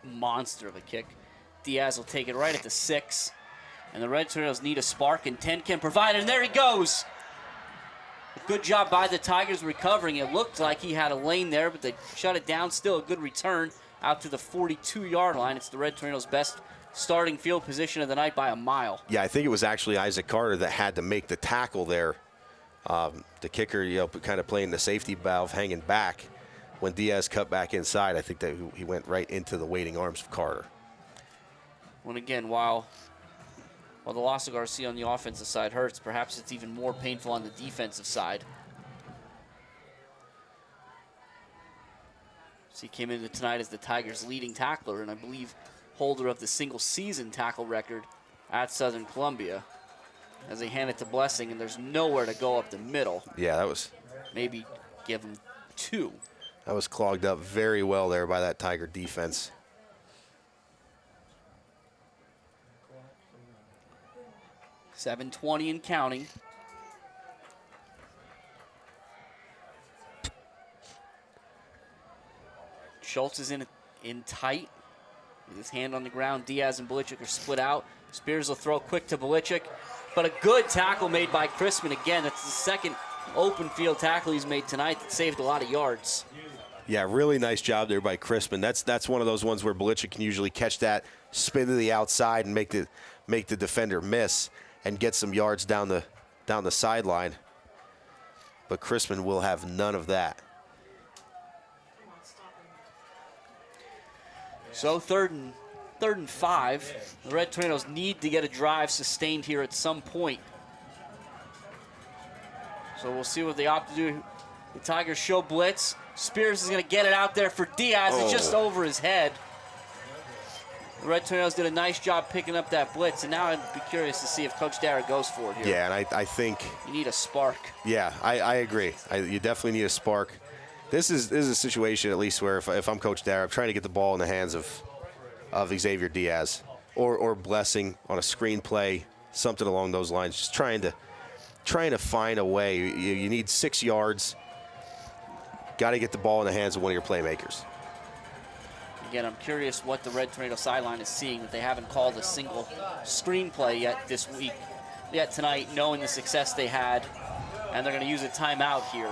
monster of a kick. Diaz will take it right at the 6. And the Red Tornadoes need a spark, and 10 can provide it, and there he goes. Good job by the Tigers recovering. It looked like he had a lane there, but they shut it down. Still a good return out to the 42-yard line. It's the Red Tornadoes' best starting field position of the night by a mile. Yeah, I think it was actually Isaac Carter that had to make the tackle there. The kicker, kind of playing the safety valve, hanging back. When Diaz cut back inside, I think that he went right into the waiting arms of Carter. Well, again, while the loss of Garcia on the offensive side hurts, perhaps it's even more painful on the defensive side. So he came into tonight as the Tigers' leading tackler, and I believe holder of the single-season tackle record at Southern Columbia, as they hand it to Blessing, and there's nowhere to go up the middle. Yeah, that was... Maybe give him 2. That was clogged up very well there by that Tiger defense. .720 and counting. Schultz is in tight with his hand on the ground. Diaz and Belichick are split out. Spears will throw quick to Belichick, but a good tackle made by Crispin. Again, that's the second open field tackle he's made tonight that saved a lot of yards. Yeah, really nice job there by Crispin. That's one of those ones where Belichick can usually catch that, spin to the outside, and make the defender miss and get some yards down the sideline. But Crispin will have none of that. So third and 5. The Red Tornadoes need to get a drive sustained here at some point. So we'll see what they opt to do. The Tigers show blitz. Spears is going to get it out there for Diaz. It's just over his head. The Red Tornadoes did a nice job picking up that blitz, and now I'd be curious to see if Coach Dara goes for it here. Yeah, and I think... You need a spark. Yeah, I agree. You definitely need a spark. This is a situation, at least, where if I'm Coach Dara, I'm trying to get the ball in the hands of Xavier Diaz or Blessing on a screen play, something along those lines. Just trying to find a way. You need 6 yards. Got to get the ball in the hands of one of your playmakers. Again, I'm curious what the Red Tornado sideline is seeing that they haven't called a single screenplay yet this week, yet tonight, knowing the success they had, and they're going to use a timeout here.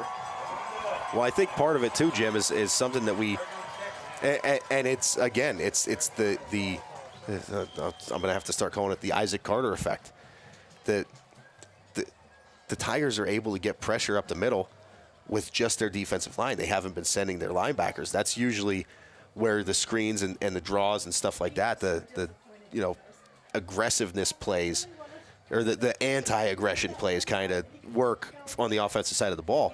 Well, I think part of it too, Jim, is something that we, and it's again, it's the I'm going to have to start calling it the Isaac Carter effect. The Tigers are able to get pressure up the middle with just their defensive line. They haven't been sending their linebackers. That's usually where the screens and the draws and stuff like that, the aggressiveness plays, or the anti-aggression plays kind of work on the offensive side of the ball.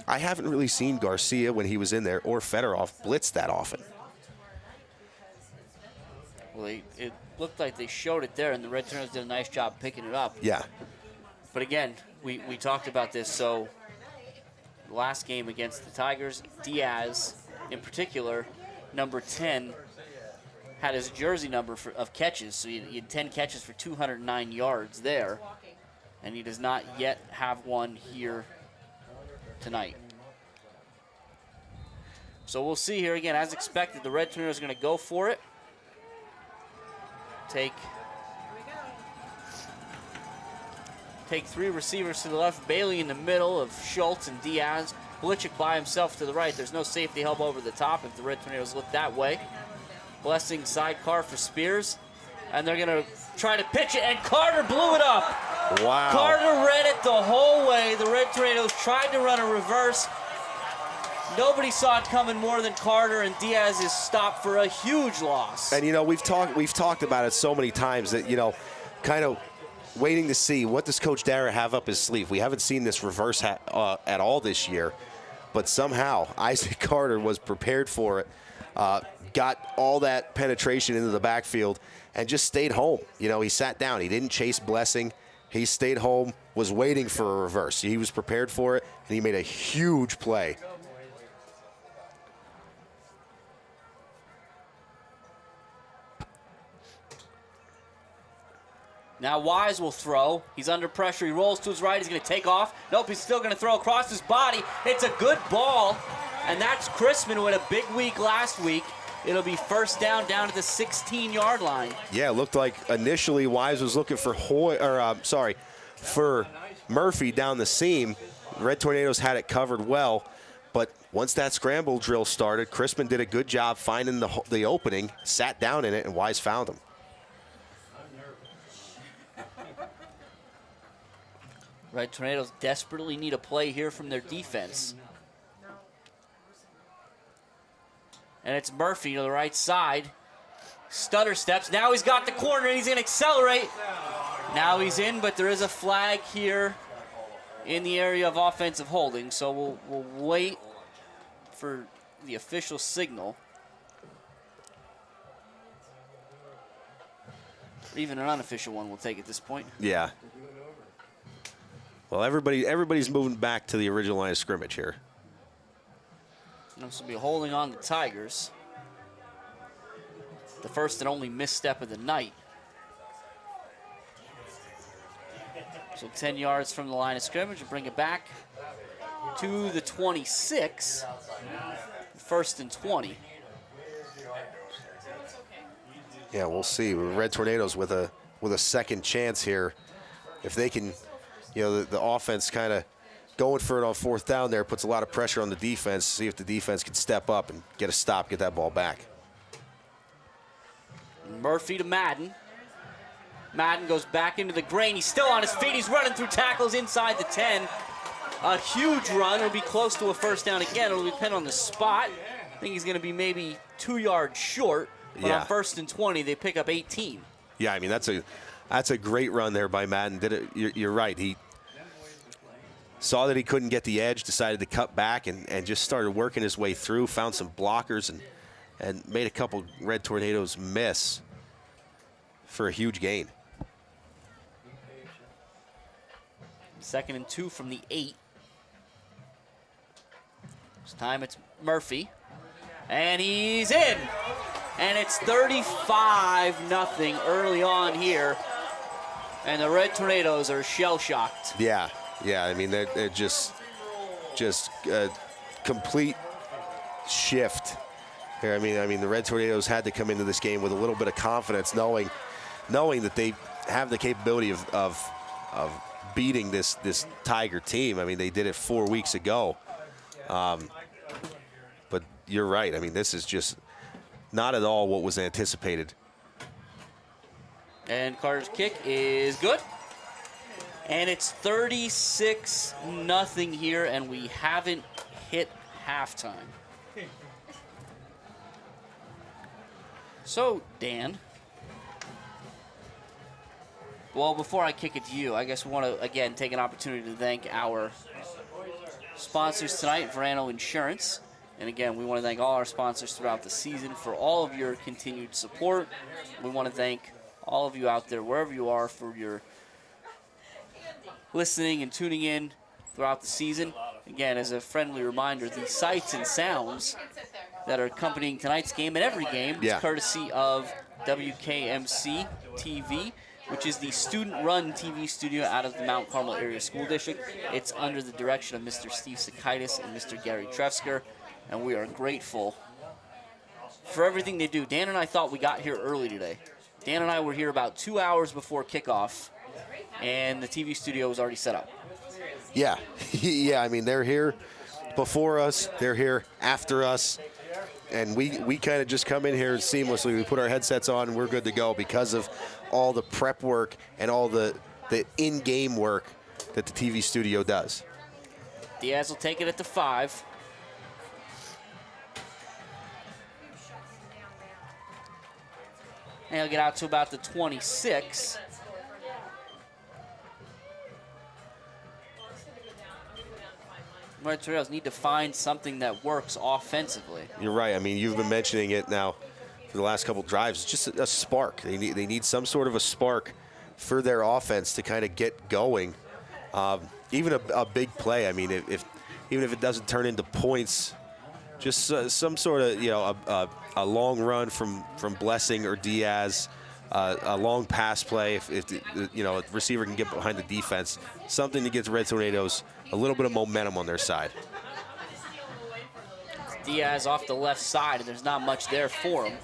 I haven't really seen Garcia when he was in there or Fedorov blitz that often. Well, it looked like they showed it there, and the Red Tornadoes did a nice job picking it up. Yeah. But again, we talked about this. So the last game against the Tigers, Diaz in particular, number 10, had his jersey number of catches. So he had 10 catches for 209 yards there. And he does not yet have one here tonight. So we'll see here again. As expected, the Red Tornadoes are going to go for it. Take 3 receivers to the left. Bailey in the middle of Schultz and Diaz. Belichick by himself to the right. There's no safety help over the top if the Red Tornadoes look that way. Blessing sidecar for Spears. And they're going to try to pitch it, and Carter blew it up. Wow. Carter read it the whole way. The Red Tornadoes tried to run a reverse. Nobody saw it coming more than Carter, and Diaz is stopped for a huge loss. And, we've talked about it so many times that, kind of waiting to see what does Coach Dara have up his sleeve. We haven't seen this reverse at all this year, but somehow Isaac Carter was prepared for it, got all that penetration into the backfield, and just stayed home. He sat down. He didn't chase Blessing. He stayed home, was waiting for a reverse. He was prepared for it, and he made a huge play. Now Wise will throw. He's under pressure. He rolls to his right. He's going to take off. Nope, he's still going to throw across his body. It's a good ball, and that's Crispin, who had a big week last week. It'll be first down at the 16-yard line. Yeah, it looked like initially Wise was looking for for Murphy down the seam. Red Tornadoes had it covered well, but once that scramble drill started, Crispin did a good job finding the opening, sat down in it, and Wise found him. Red Tornadoes desperately need a play here from their defense. And it's Murphy to the right side. Stutter steps. Now he's got the corner, and he's going to accelerate. Now he's in, but there is a flag here in the area of offensive holding. So we'll wait for the official signal. Even an unofficial one will take at this point. Yeah. Well, everybody's moving back to the original line of scrimmage here. This will be holding on the Tigers. The first and only misstep of the night. So 10 yards from the line of scrimmage and bring it back to the 26. First and 20. Yeah, we'll see. Red Tornadoes with a second chance here. If they can, the offense kind of going for it on fourth down there puts a lot of pressure on the defense. See if the defense can step up and get a stop, get that ball back. Murphy to Madden. Madden goes back into the grain. He's still on his feet. He's running through tackles inside the 10. A huge run. It'll be close to a first down again. It'll depend on the spot. I think he's going to be maybe 2 yards short. But on first and 20, they pick up 18. Yeah, I mean, that's a great run there by Madden. You're right. He saw that he couldn't get the edge, decided to cut back, and just started working his way through, found some blockers, and made a couple Red Tornadoes miss for a huge gain. Second and 2 from the 8. This time it's Murphy. And he's in. And it's 35-0 early on here. And the Red Tornadoes are shell-shocked. Yeah. I mean, they're just a complete shift here. I mean, the Red Tornadoes had to come into this game with a little bit of confidence, knowing that they have the capability of beating this Tiger team. I mean, they did it 4 weeks ago. But you're right. I mean, this is just not at all what was anticipated. And Carter's kick is good. And it's 36-0 here, and we haven't hit halftime. So, Dan. Well, before I kick it to you, I guess we want to, again, take an opportunity to thank our sponsors tonight, Verano Insurance. And again, we want to thank all our sponsors throughout the season for all of your continued support. We want to thank all of you out there, wherever you are, for your listening and tuning in throughout the season. Again, as a friendly reminder, the sights and sounds that are accompanying tonight's game and every game is courtesy of WKMC TV, which is the student-run TV studio out of the Mount Carmel Area School District. It's under the direction of Mr. Steve Sakaitis and Mr. Gary Trefsker, and we are grateful for everything they do. Dan and I thought we got here early today. Dan and I were here about 2 hours before kickoff, and the TV studio was already set up. Yeah, yeah. I mean, they're here before us. They're here after us. And we kind of just come in here seamlessly. We put our headsets on, and we're good to go because of all the prep work and all the in-game work that the TV studio does. Diaz will take it at the 5. And he'll get out to about the 26. Red Tornadoes need to find something that works offensively. You're right. I mean, you've been mentioning it now for the last couple drives. It's just a spark. They need some sort of a spark for their offense to kind of get going. Even a big play. I mean, even if it doesn't turn into points, just some sort of a long run from Blessing or Diaz, a long pass play. If a receiver can get behind the defense, something to get the Red Tornadoes a little bit of momentum on their side. Diaz off the left side, and there's not much there for him.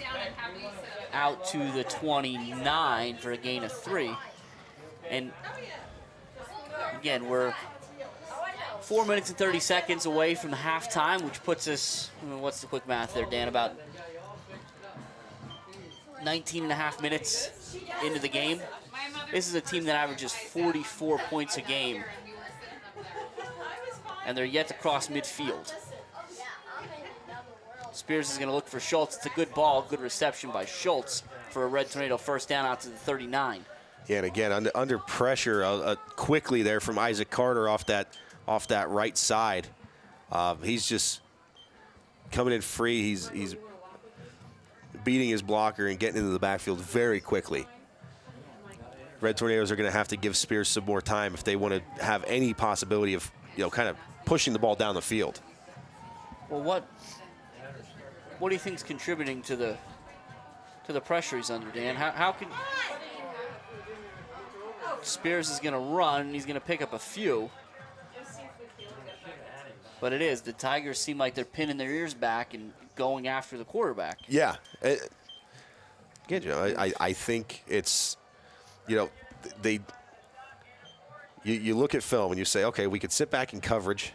Out to the 29 for a gain of 3. And again, we're 4 minutes and 30 seconds away from the halftime, which puts us, what's the quick math there, Dan? About 19 and a half minutes into the game. This is a team that averages 44 points a game, and they're yet to cross midfield. Spears is going to look for Schultz. It's a good ball, good reception by Schultz for a Red Tornado first down out to the 39. Yeah, and again, under pressure quickly there from Isaac Carter off that right side. He's just coming in free. He's beating his blocker and getting into the backfield very quickly. Red Tornadoes are going to have to give Spears some more time if they want to have any possibility of kind of pushing the ball down the field. Well, what do you think is contributing to the pressure he's under, Dan? How can Spears is going to run? He's going to pick up a few, but it is the Tigers seem like they're pinning their ears back and going after the quarterback. Yeah, again, I think it's You look at film and you say, okay, we could sit back in coverage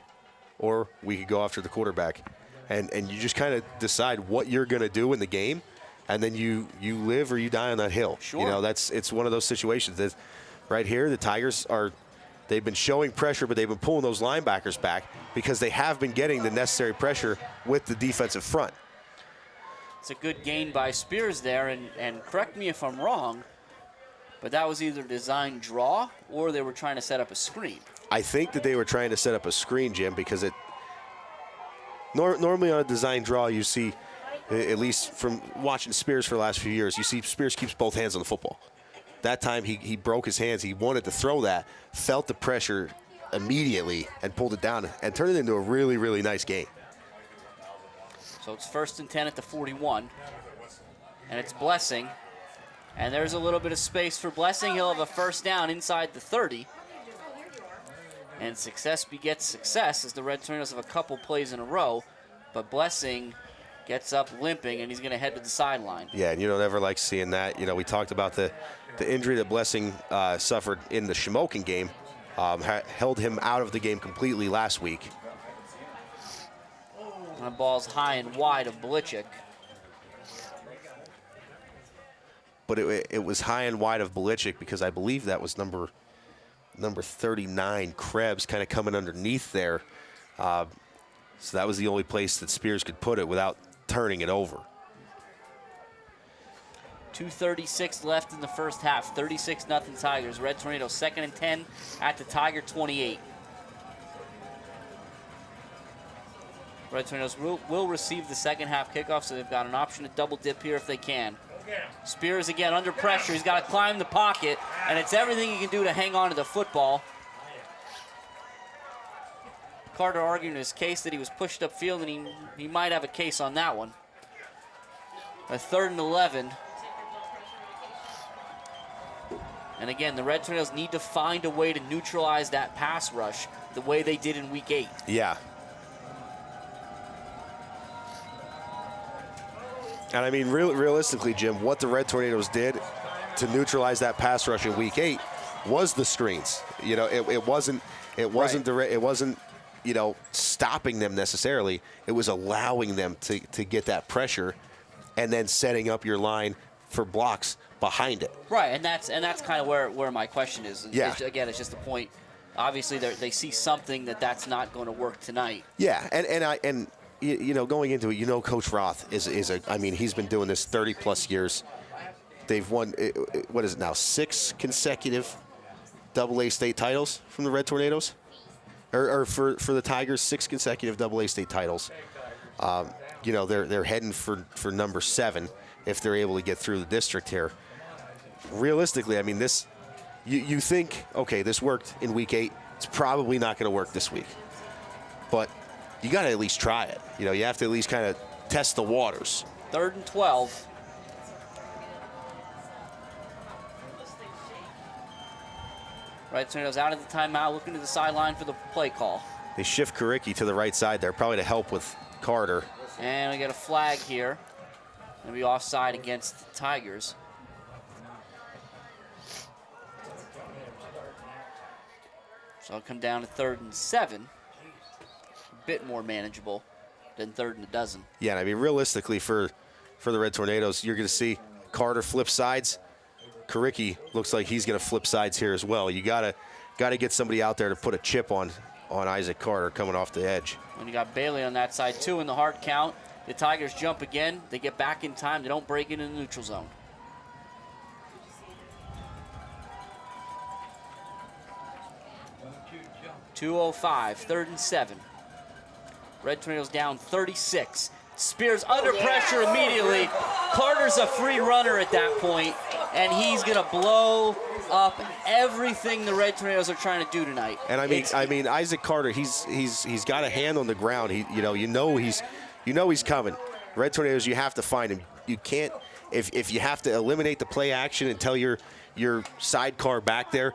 or we could go after the quarterback. And you just kind of decide what you're going to do in the game, and then you live or you die on that hill. Sure. It's one of those situations that right here the Tigers they've been showing pressure, but they've been pulling those linebackers back because they have been getting the necessary pressure with the defensive front. It's a good gain by Spears there, and correct me if I'm wrong, but that was either design draw or they were trying to set up a screen. I think that they were trying to set up a screen, Jim, because normally on a design draw you see, at least from watching Spears for the last few years, you see Spears keeps both hands on the football. That time he broke his hands. He wanted to throw that, felt the pressure immediately, and pulled it down and turned it into a really, really nice game. So it's 1st and 10 at the 41, and it's Blessing. And there's a little bit of space for Blessing. He'll have a first down inside the 30. And success begets success as the Red Tornadoes have a couple plays in a row. But Blessing gets up limping, and he's going to head to the sideline. Yeah, and you don't ever like seeing that. We talked about the injury that Blessing suffered in the Shamokin game. Held him out of the game completely last week. And the ball's high and wide of Belichick. But it was high and wide of Belichick because I believe that was number 39, Krebs, kind of coming underneath there. So that was the only place that Spears could put it without turning it over. 2:36 left in the first half. 36-0 Tigers. Red Tornadoes 2nd and 10 at the Tiger 28. Red Tornadoes will receive the second half kickoff, so they've got an option to double dip here if they can. Spears again under pressure. He's got to climb the pocket, and it's everything he can do to hang on to the football. Carter arguing his case that he was pushed upfield, and he might have a case on that one. A 3rd and 11. And again, the Red Tornadoes need to find a way to neutralize that pass rush the way they did in Week 8. Yeah. And I mean, realistically, Jim, what the Red Tornadoes did to neutralize that pass rush in Week 8 was the screens. You know, it wasn't you know, stopping them necessarily. It was allowing them to get that pressure, and then setting up your line for blocks behind it. Right, and that's kind of where my question is. Yeah. Again, it's just a point. Obviously, they see something that's not going to work tonight. Yeah, and you know, going into it, you know, Coach Roth I mean, he's been doing this 30-plus years. They've won, what is it now, 6 consecutive AA state titles from the Red Tornadoes? Or for the Tigers, 6 consecutive AA state titles. You know, they're heading for number 7 if they're able to get through the district here. Realistically, I mean, this, you think, okay, this worked in Week 8. It's probably not going to work this week. But you got to at least try it. You know, you have to at least kind of test the waters. 3rd and 12. Red Tornadoes out of the timeout, looking to the sideline for the play call. They shift Karicki to the right side there, probably to help with Carter. And we get a flag here. Going to be offside against the Tigers. So it'll come down to 3rd and 7. A bit more manageable than 3rd and a dozen. Yeah, and I mean, realistically, for the Red Tornadoes, you're going to see Carter flip sides. Karicki looks like he's going to flip sides here as well. You gotta get somebody out there to put a chip on Isaac Carter coming off the edge. And you got Bailey on that side too in the hard count. The Tigers jump again. They get back in time. They don't break into the neutral zone. .205, 3rd and 7. Red Tornadoes down 36. Spears under pressure immediately. Carter's a free runner at that point, and he's going to blow up everything the Red Tornadoes are trying to do tonight. And I mean, Isaac Carter, he's got a hand on the ground. You know he's coming. Red Tornadoes, you have to find him. You can't, if you have to eliminate the play action and tell your sidecar back there,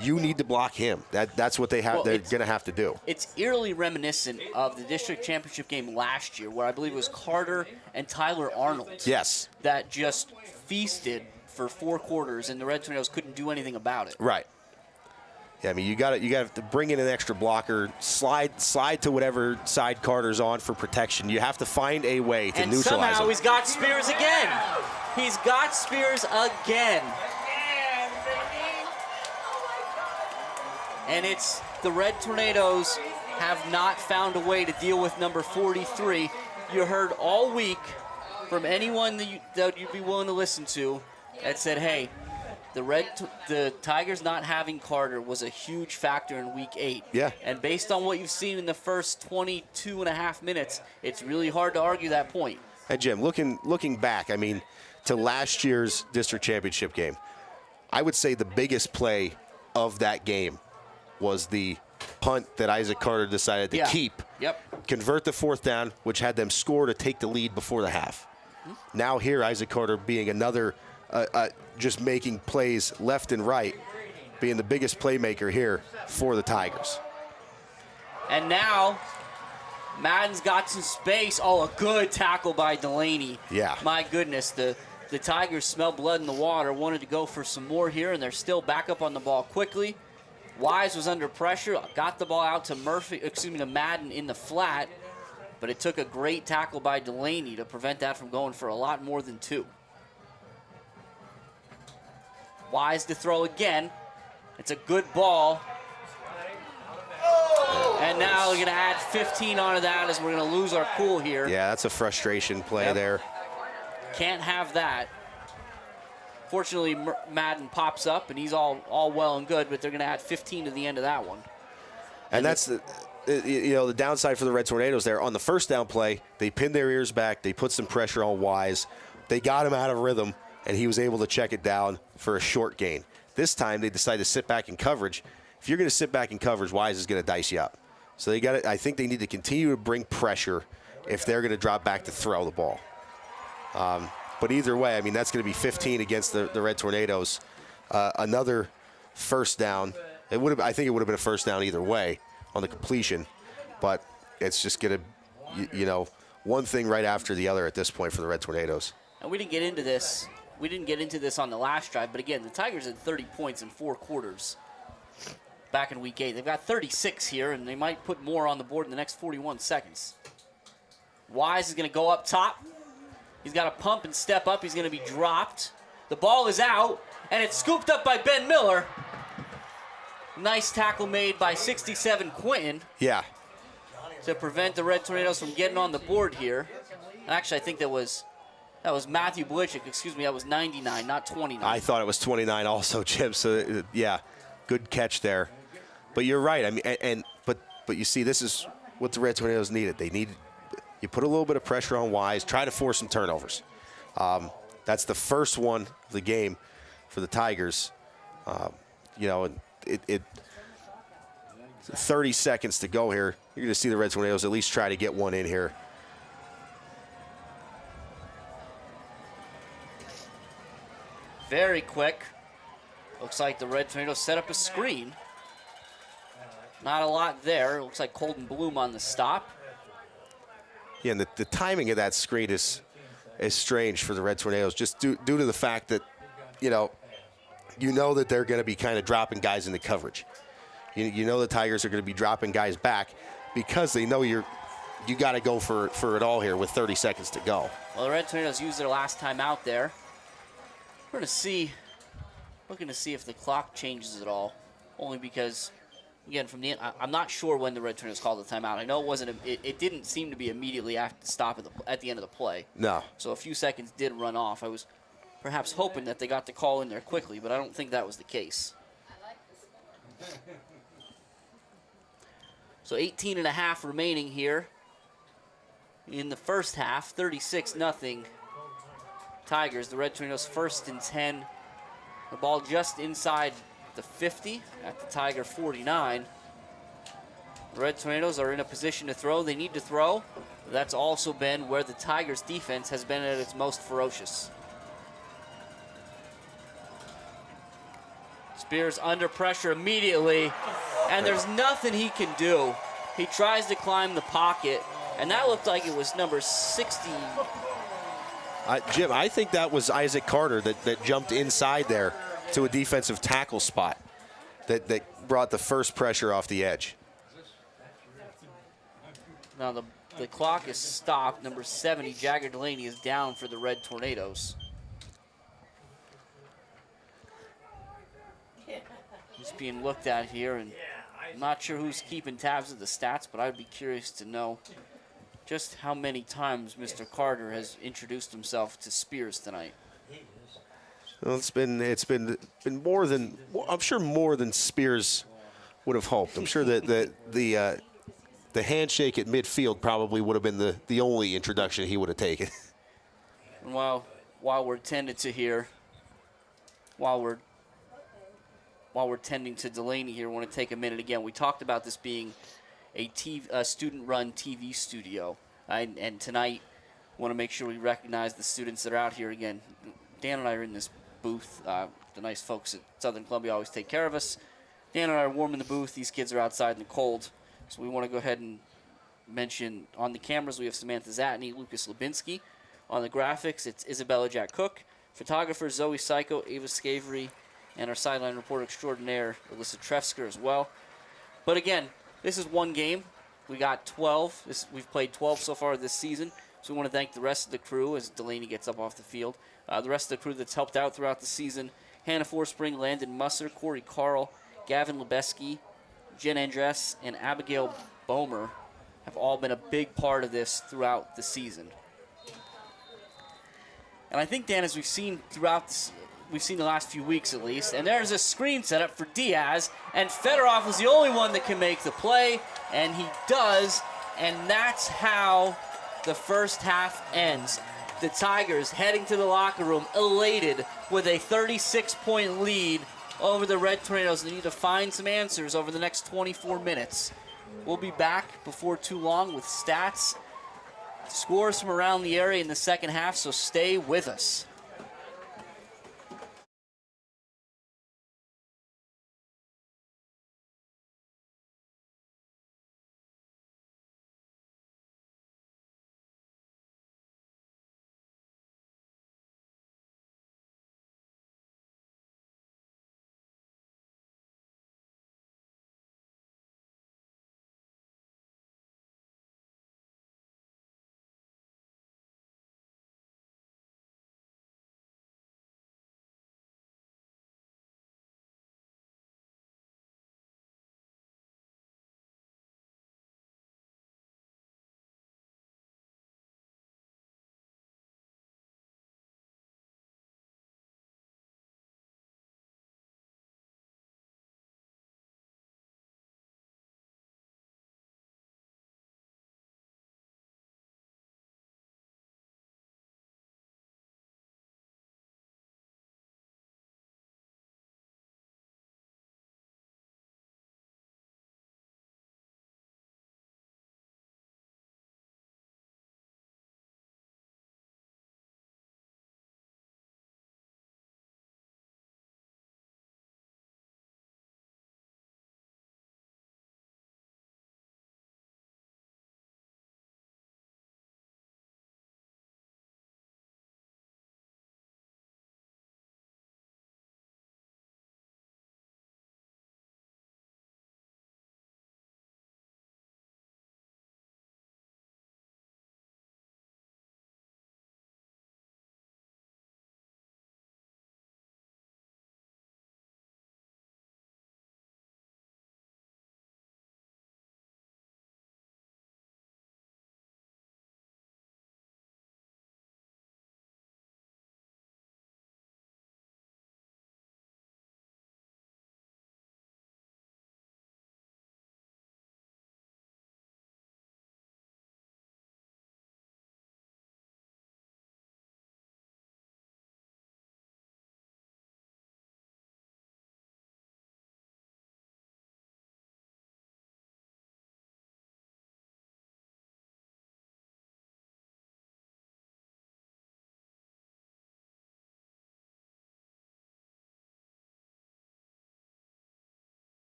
you need to block him. That's what they're going to have to do. It's eerily reminiscent of the district championship game last year, where I believe it was Carter and Tyler Arnold. Yes. That just feasted for 4 quarters, and the Red Tornadoes couldn't do anything about it. Right. Yeah, I mean, you got to bring in an extra blocker, slide to whatever side Carter's on for protection. You have to find a way to neutralize him. And somehow he's got Spears again. He's got Spears again. And it's the Red Tornadoes have not found a way to deal with number 43. You heard all week from anyone that you'd be willing to listen to that said, hey, the Tigers not having Carter was a huge factor in Week 8. Yeah. And based on what you've seen in the first 22 and a half minutes, it's really hard to argue that point. Hey, Jim, looking back, I mean, to last year's district championship game, I would say the biggest play of that game was the punt that Isaac Carter decided to keep. Yep. Convert the 4th down, which had them score to take the lead before the half. Mm-hmm. Now here, Isaac Carter being another, just making plays left and right, being the biggest playmaker here for the Tigers. And now, Madden's got some space. Oh, a good tackle by Delaney. Yeah. My goodness, the Tigers smell blood in the water, wanted to go for some more here, and they're still back up on the ball quickly. Wise was under pressure, got the ball out to to Madden in the flat, but it took a great tackle by Delaney to prevent that from going for a lot more than 2. Wise to throw again. It's a good ball. And now we're going to add 15 onto that as we're going to lose our cool here. Yeah, that's a frustration play there. Can't have that. Fortunately, Madden pops up, and he's all well and good, but they're going to add 15 to the end of that one. And that's the downside for the Red Tornadoes there. On the first down play, they pinned their ears back. They put some pressure on Wise. They got him out of rhythm, and he was able to check it down for a short gain. This time, they decided to sit back in coverage. If you're going to sit back in coverage, Wise is going to dice you up. So they got. I think they need to continue to bring pressure if they're going to drop back to throw the ball. But either way, I mean, that's going to be 15 against the Red Tornadoes. Another first down. I think it would have been a first down either way on the completion, but it's just going to, one thing right after the other at this point for the Red Tornadoes. And we didn't get into this. We didn't get into this on the last drive, but again, the Tigers had 30 points in 4 quarters back in week 8. They've got 36 here, and they might put more on the board in the next 41 seconds. Wise is going to go up top. He's got to pump and step up. He's going to be dropped. The ball is out, and it's scooped up by Ben Miller. Nice tackle made by 67 Quinton. Yeah. To prevent the Red Tornadoes from getting on the board here. Actually, I think that was Matthew Blichik. Excuse me, that was 99, not 29. I thought it was 29 also, Chip. So, yeah, good catch there. But you're right. I mean, but you see, this is what the Red Tornadoes needed. They needed you put a little bit of pressure on Wise, try to force some turnovers. That's the first one of the game for the Tigers. 30 seconds to go here. You're going to see the Red Tornadoes at least try to get one in here. Very quick. Looks like the Red Tornadoes set up a screen. Not a lot there. Looks like Colton Bloom on the stop. Yeah, and the timing of that screen is strange for the Red Tornadoes, just due to the fact that, you know that they're going to be kind of dropping guys into coverage. You know the Tigers are going to be dropping guys back because they know you got to go for it all here with 30 seconds to go. Well, the Red Tornadoes used their last time out there. We're going to see, looking to see if the clock changes at all, only because, again, I'm not sure when the Red Tornadoes called the timeout. I know it didn't seem to be immediately after the stop at the end of the play. No. So a few seconds did run off. I was perhaps hoping that they got the call in there quickly, but I don't think that was the case. So 18 and a half remaining here in the first half, 36-0 Tigers. The Red Tornadoes 1st and 10. The ball just inside the 50 at the Tiger 49. The Red Tornadoes are in a position to throw. They need to throw. That's also been where the Tigers defense has been at its most ferocious. Spears under pressure immediately, and there's nothing he can do. He tries to climb the pocket, and that looked like it was number 60. Jim, I think that was Isaac Carter that jumped inside there to a defensive tackle spot that brought the first pressure off the edge. Now the clock is stopped. Number 70, Jagger Delaney, is down for the Red Tornadoes. He's being looked at here, and I'm not sure who's keeping tabs of the stats, but I'd be curious to know just how many times Mr. Carter has introduced himself to Spears tonight. Well, it's been more than, I'm sure, more than Spears would have hoped. I'm sure that the handshake at midfield probably would have been the only introduction he would have taken. And while we're tended to here, while we're tending to Delaney here, I want to take a minute again. We talked about this being a student-run TV studio, and tonight I want to make sure we recognize the students that are out here again. Dan and I are in this booth. The nice folks at Southern Columbia always take care of us. Dan and I are warm in the booth. These kids are outside in the cold, so we want to go ahead and mention on the cameras we have Samantha Zatney, Lucas Lubinsky. On the graphics, it's Isabella Jack Cook. Photographers Zoe Psycho, Ava Scavery, and our sideline reporter extraordinaire, Alyssa Trefsker, as well. But again, this is one game. We got 12. We've played 12 so far this season. So we want to thank the rest of the crew as Delaney gets up off the field. The rest of the crew that's helped out throughout the season. Hannah Forspring, Landon Musser, Corey Carl, Gavin Lebeski, Jen Andress, and Abigail Bomer have all been a big part of this throughout the season. And I think, Dan, as we've seen throughout this, we've seen the last few weeks at least, and there's a screen set up for Diaz, and Fedorov is the only one that can make the play, and he does, and that's how the first half ends. The Tigers heading to the locker room elated with a 36-point lead over the Red Tornadoes. They need to find some answers over the next 24 minutes. We'll be back before too long with stats, scores from around the area in the second half, so stay with us.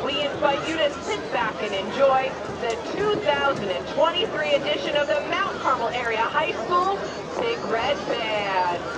We invite you to sit back and enjoy the 2023 edition of the Mount Carmel Area High School Big Red Band.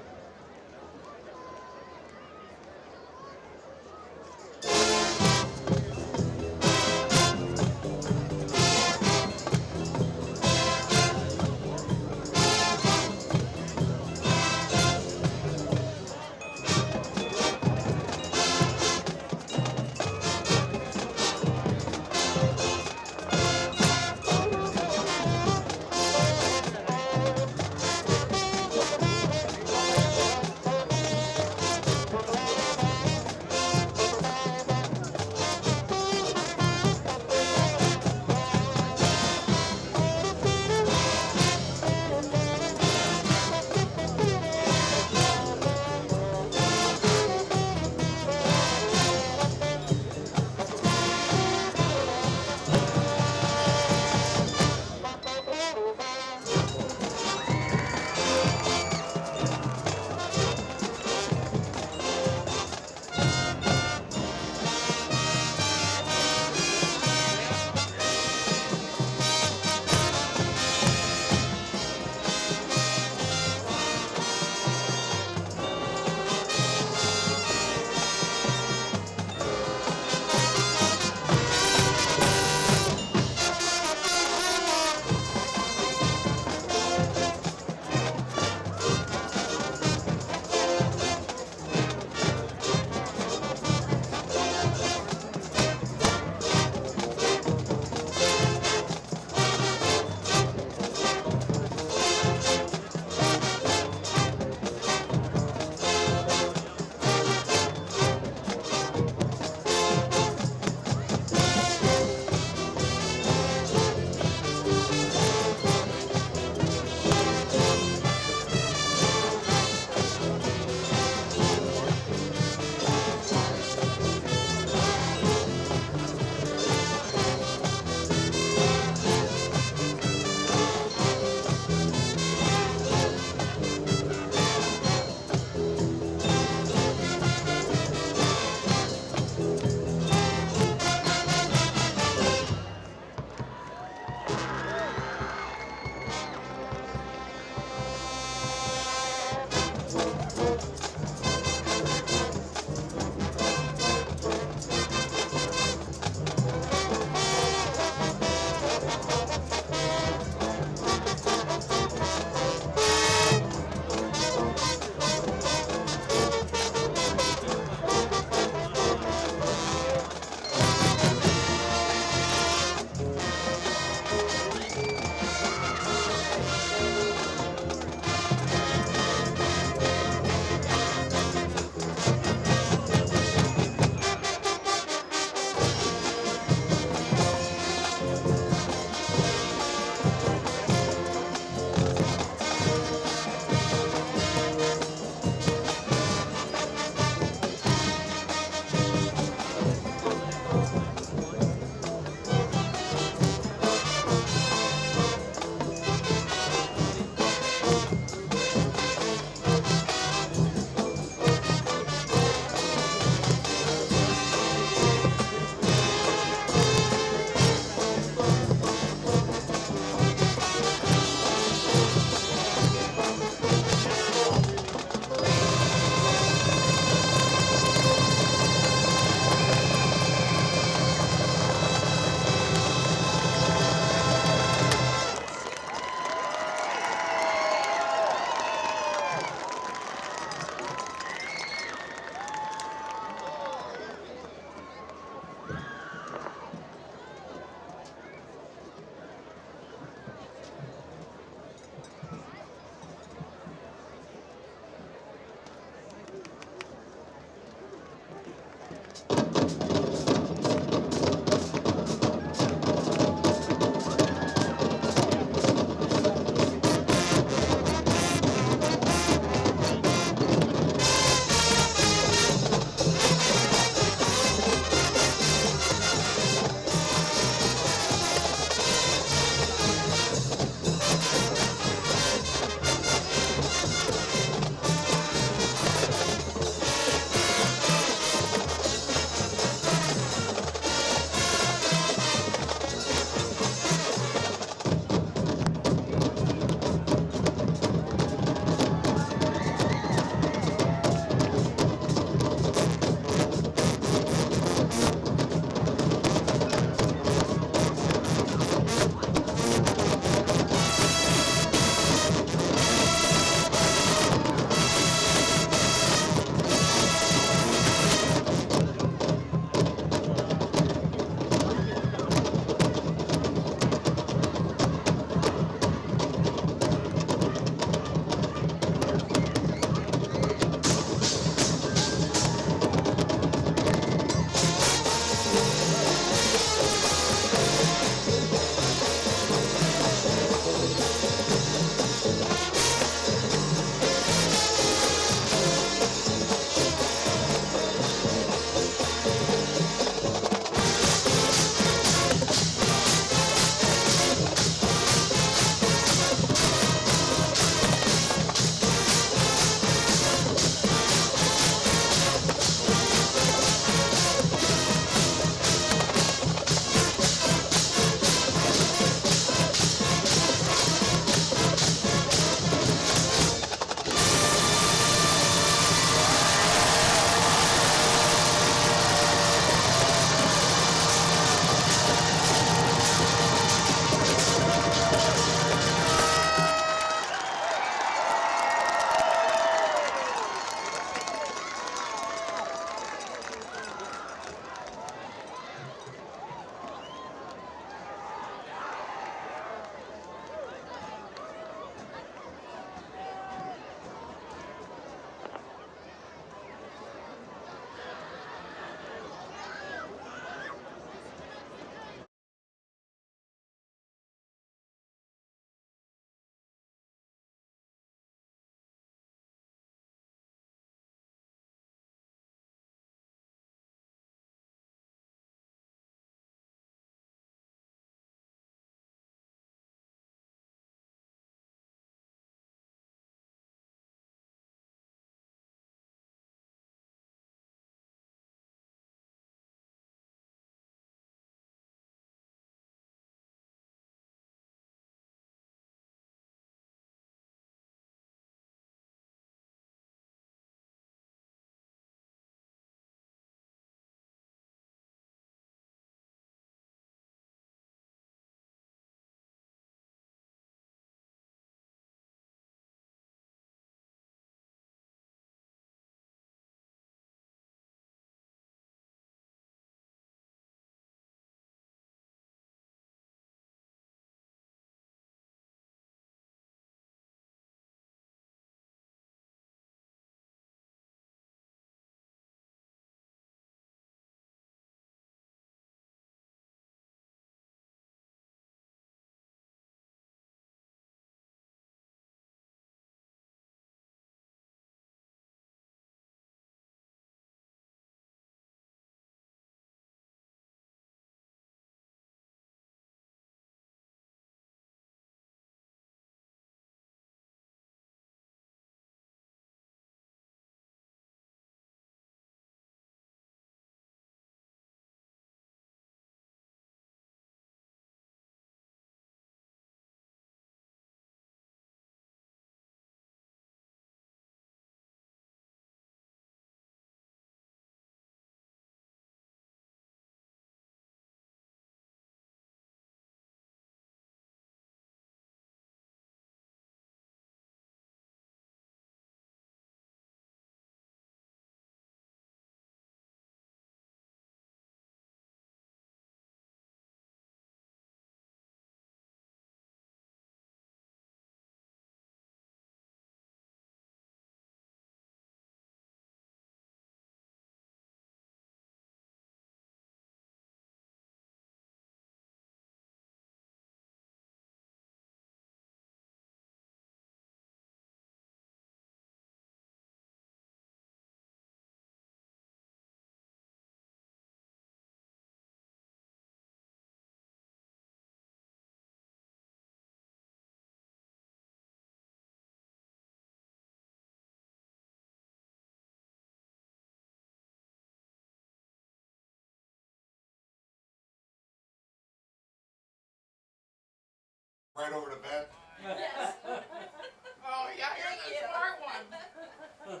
Right over to bed. Oh, yeah, you're the smart one.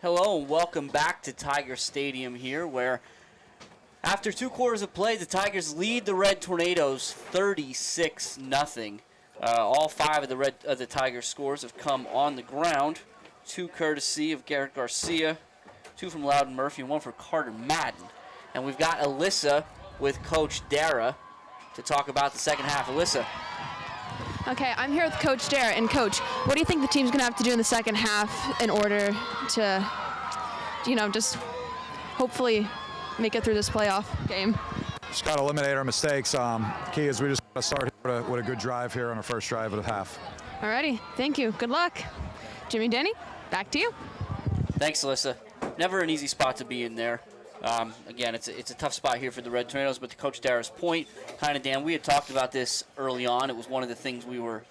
Hello and welcome back to Tiger Stadium here, where after 2 quarters of play, the Tigers lead the Red Tornadoes 36-0. All 5 of the Tigers scores have come on the ground. 2 courtesy of Garrett Garcia, 2 from Loudon Murphy, and 1 for Carter Madden. And we've got Alyssa with Coach Dara to talk about the second half. Alyssa. Okay, I'm here with Coach Dara. And Coach, what do you think the team's going to have to do in the second half in order to, just hopefully make it through this playoff game? Just got to eliminate our mistakes. Key is we just got to start with a good drive here on our first drive of the half. Alrighty, thank you. Good luck. Jimmy, Denny, back to you. Thanks, Alyssa. Never an easy spot to be in there. Again, it's a tough spot here for the Red Tornadoes, but to Coach Dara's point, kind of, Dan, we had talked about this early on. It was one of the things we were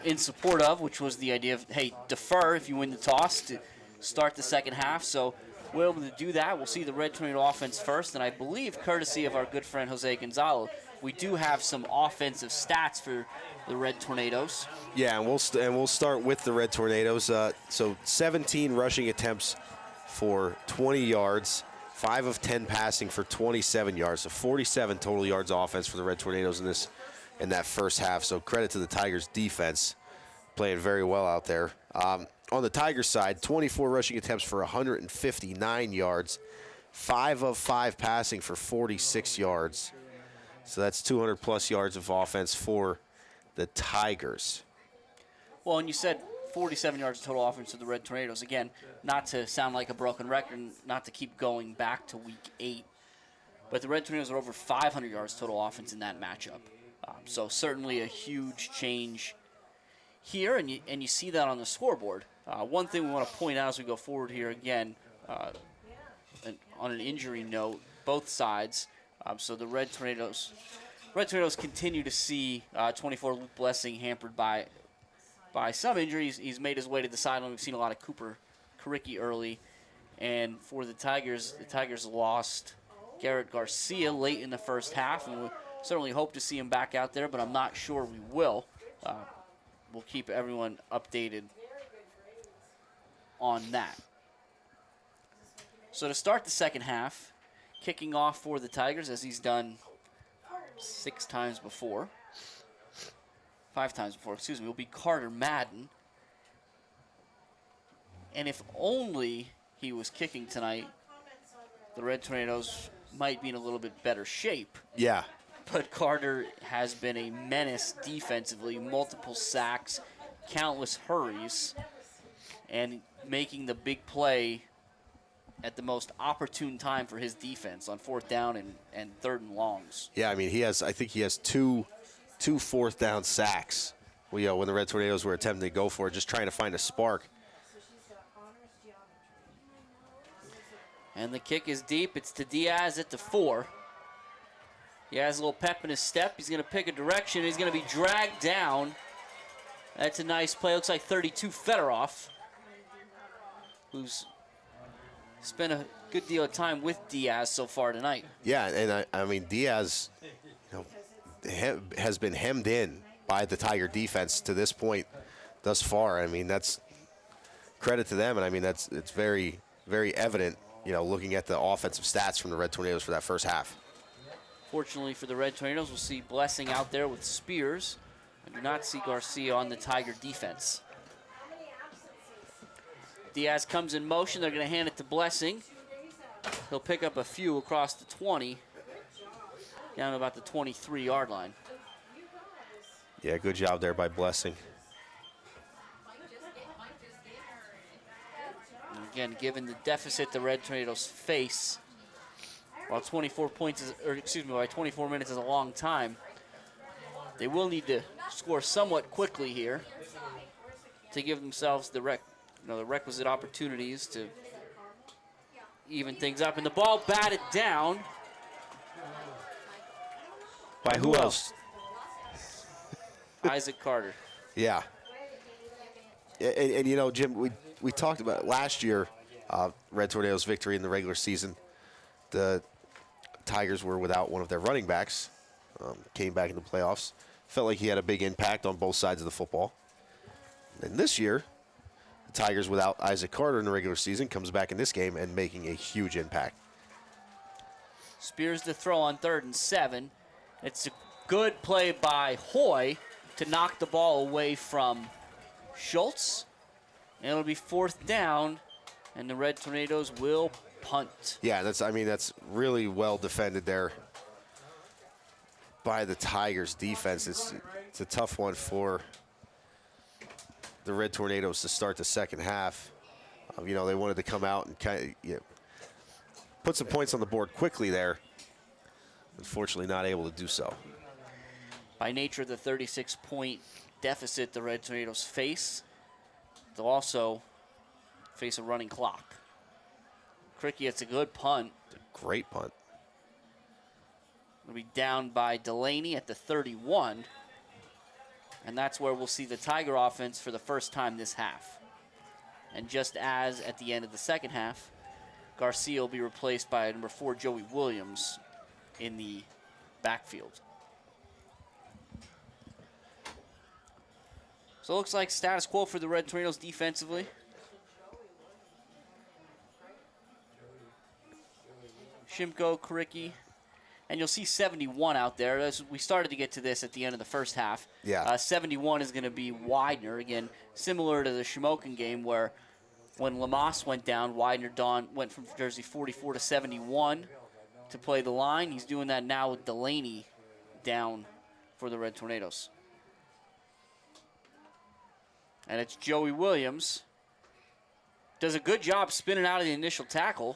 in support of, which was the idea of, hey, defer if you win the toss to start the second half. So we're able to do that. We'll see the Red Tornado offense first, and I believe, courtesy of our good friend Jose Gonzalo, we do have some offensive stats for the Red Tornadoes. Yeah, and we'll start with the Red Tornadoes. So 17 rushing attempts for 20 yards. 5 of 10 passing for 27 yards, so 47 total yards offense for the Red Tornadoes in that first half. So credit to the Tigers defense, playing very well out there. On the Tigers side, 24 rushing attempts for 159 yards, 5 of 5 passing for 46 yards. So that's 200-plus yards of offense for the Tigers. Well, and you said 47 yards of total offense to the Red Tornadoes. Again, not to sound like a broken record, not to keep going back to week 8, but the Red Tornadoes are over 500 yards total offense in that matchup. So certainly a huge change here, and you see that on the scoreboard. One thing we want to point out as we go forward here again, on an injury note, both sides. So the Red Tornadoes continue to see 24 Luke Blessing hampered by some injuries. He's made his way to the sideline. We've seen a lot of Cooper Karicki early. And for the Tigers lost Garrett Garcia late in the first half, and we certainly hope to see him back out there, but I'm not sure we will. We'll keep everyone updated on that. So to start the second half, kicking off for the Tigers, as he's done 5 times before, will be Carter Madden. And if only he was kicking tonight, the Red Tornadoes might be in a little bit better shape. Yeah. But Carter has been a menace defensively, multiple sacks, countless hurries, and making the big play at the most opportune time for his defense on 4th down and 3rd and longs. Yeah, I mean, I think he has two 4th down sacks. When the Red Tornadoes were attempting to go for it, just trying to find a spark. And the kick is deep. It's to Diaz at the 4. He has a little pep in his step. He's going to pick a direction. He's going to be dragged down. That's a nice play. Looks like 32 Fedorov, who's spent a good deal of time with Diaz so far tonight. Yeah, and I mean, Diaz has been hemmed in by the Tiger defense to this point thus far. I mean, that's credit to them, and I mean, it's very, very evident, looking at the offensive stats from the Red Tornadoes for that first half. Fortunately for the Red Tornadoes, we'll see Blessing out there with Spears. I do not see Garcia on the Tiger defense. Diaz comes in motion. They're going to hand it to Blessing. He'll pick up a few across the 20, down to about the 23-yard line. Yeah, good job there by Blessing. And again, given the deficit the Red Tornadoes face, while 24 minutes is a long time, they will need to score somewhat quickly here to give themselves the requisite opportunities to even things up. And the ball batted down. By who else? Isaac Carter. Yeah. And Jim, we talked about last year, Red Tornadoes' victory in the regular season. The Tigers were without one of their running backs, came back in the playoffs, Felt like he had a big impact on both sides of the football. And this year, the Tigers without Isaac Carter in the regular season comes back in this game and making a huge impact. Spears to throw on 3rd and 7. It's a good play by Hoy to knock the ball away from Schultz. And it'll be 4th down, and the Red Tornadoes will punt. Yeah, that's really well defended there by the Tigers defense. It's a tough one for the Red Tornadoes to start the second half. They wanted to come out and kind of put some points on the board quickly there. Unfortunately, not able to do so. By nature of the 36-point deficit the Red Tornadoes face, they'll also face a running clock. Cricky, it's a good punt. Great punt. We'll be down by Delaney at the 31. And that's where we'll see the Tiger offense for the first time this half. And just as at the end of the second half, Garcia will be replaced by number 4, Joey Williams, in the backfield. So it looks like status quo for the Red Tornadoes defensively. Shimko, Karicki, and you'll see 71 out there. As we started to get to this at the end of the first half. Yeah. 71 is going to be Widener. Again, similar to the Shamokin game where when Lamas went down, Widener went from jersey 44 to 71 to play the line. He's doing that now with Delaney down for the Red Tornadoes. And it's Joey Williams. Does a good job spinning out of the initial tackle.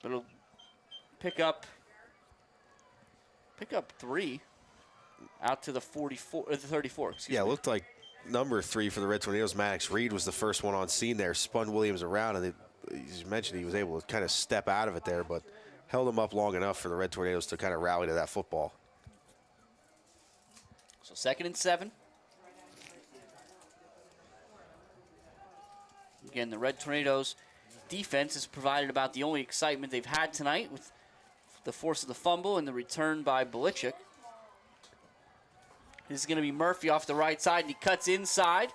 But it'll pick up 3 out to the 44 or the 34. Excuse me. Yeah, it looked like number 3 for the Red Tornadoes, Maddox Reed, was the first one on scene there. Spun Williams around, and as you mentioned, he was able to kind of step out of it there, but held him up long enough for the Red Tornadoes to kind of rally to that football. So 2nd and 7. Again, the Red Tornadoes defense has provided about the only excitement they've had tonight with the force of the fumble and the return by Belichick. This is going to be Murphy off the right side, and he cuts inside.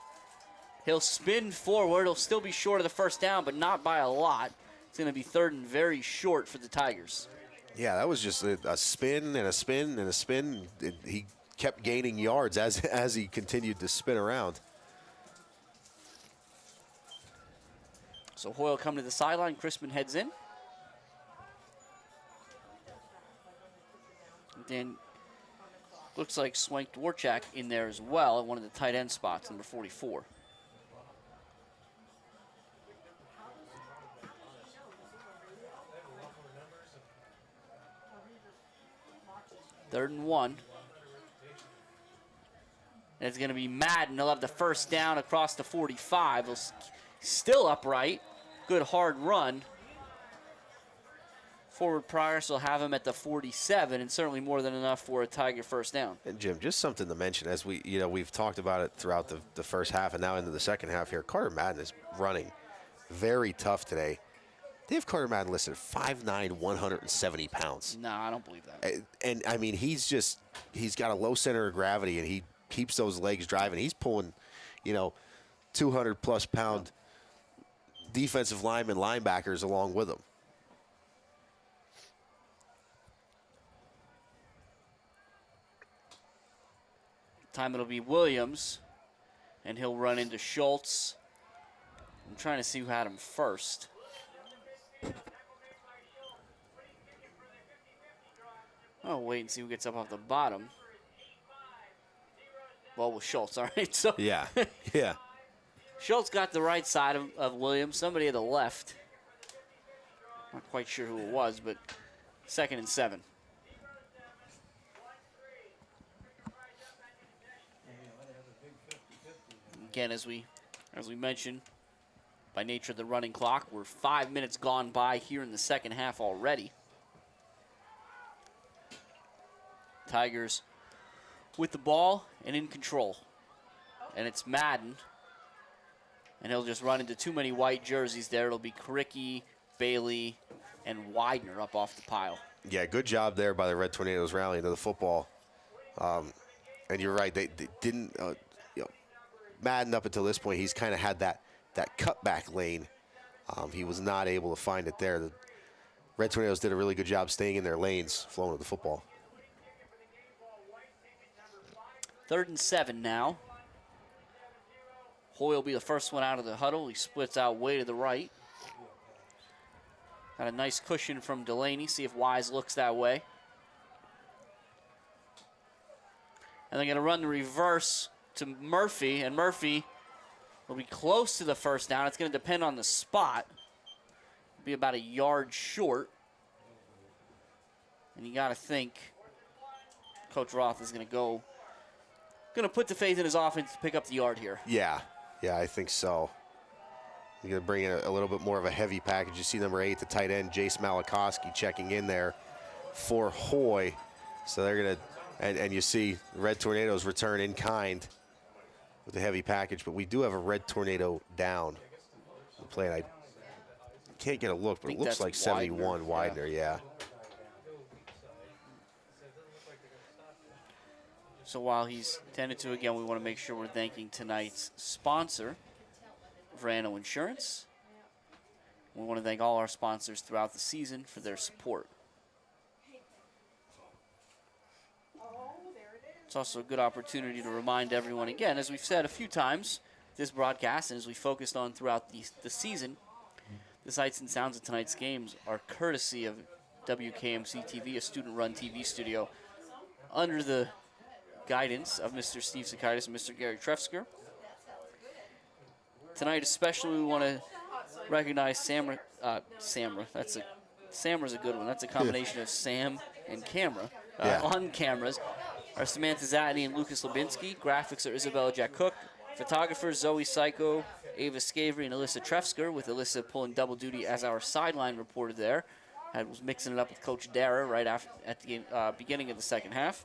He'll spin forward. He'll still be short of the first down, but not by a lot. It's going to be 3rd and very short for the Tigers. Yeah, that was just a spin and a spin and a spin. He kept gaining yards as he continued to spin around. So Hoyle coming to the sideline. Crispin heads in. And then looks like Swank Dworchak in there as well at one of the tight end spots, number 44. Third and 1. And it's going to be Madden. He'll have the first down across the 45. He'll still upright. Good hard run. Forward progress will have him at the 47, and certainly more than enough for a Tiger first down. And Jim, just something to mention, as we've talked about it throughout the first half and now into the second half here. Carter Madden is running very tough today. They have Carter Madden listed at 5'9", 170 pounds. No, I don't believe that. And I mean, he's got a low center of gravity, and he keeps those legs driving. He's pulling, 200-plus pound defensive linemen, linebackers along with him. Time it'll be Williams, and he'll run into Schultz. I'm trying to see who had him first. Oh, wait and see who gets up off the bottom. Well, with Schultz, all right. So yeah. Schultz got the right side of Williams. Somebody at the left. Not quite sure who it was, but 2nd and 7. Again, as we mentioned, by nature of the running clock, we're 5 minutes gone by here in the second half already. Tigers with the ball and in control. And it's Madden. And he'll just run into too many white jerseys there. It'll be Karicki, Bailey, and Widener up off the pile. Yeah, good job there by the Red Tornadoes rallying to the football. And you're right. They didn't. Madden up until this point, he's kind of had that cutback lane. He was not able to find it there. The Red Tornadoes did a really good job staying in their lanes, flowing with the football. 3rd and 7 now. Hoy will be the first one out of the huddle. He splits out way to the right. Got a nice cushion from Delaney. See if Wise looks that way. And they're going to run the reverse to Murphy, and Murphy will be close to the first down. It's going to depend on the spot. Be about a yard short. And you got to think Coach Roth is going to put the faith in his offense to pick up the yard here. Yeah, I think so. You're going to bring in a little bit more of a heavy package. You see number 8, the tight end, Jace Malakowski, checking in there for Hoy. So they're going to, and you see Red Tornadoes return in kind with the heavy package. But we do have a Red Tornado down. The play, I can't get a look, but it looks like 71 Widener, yeah. So while he's tended to, again, we want to make sure we're thanking tonight's sponsor, Verano Insurance. We want to thank all our sponsors throughout the season for their support. It's also a good opportunity to remind everyone again, as we've said a few times, this broadcast, and as we focused on throughout the season, the sights and sounds of tonight's games are courtesy of WKMC TV, a student-run TV studio, under the guidance of Mr. Steve Sakaitis and Mr. Gary Trefsker. Tonight especially we want to recognize Samra. Samra's a good one. That's a combination of Sam and camera. On cameras are Samantha Zatney and Lucas Lubinsky. Graphics are Isabella Jack Cook. Photographers Zoe Psycho, Ava Scavery, and Alyssa Trefsker, with Alyssa pulling double duty as our sideline reporter there. Was mixing it up with Coach Dara right after at the beginning of the second half.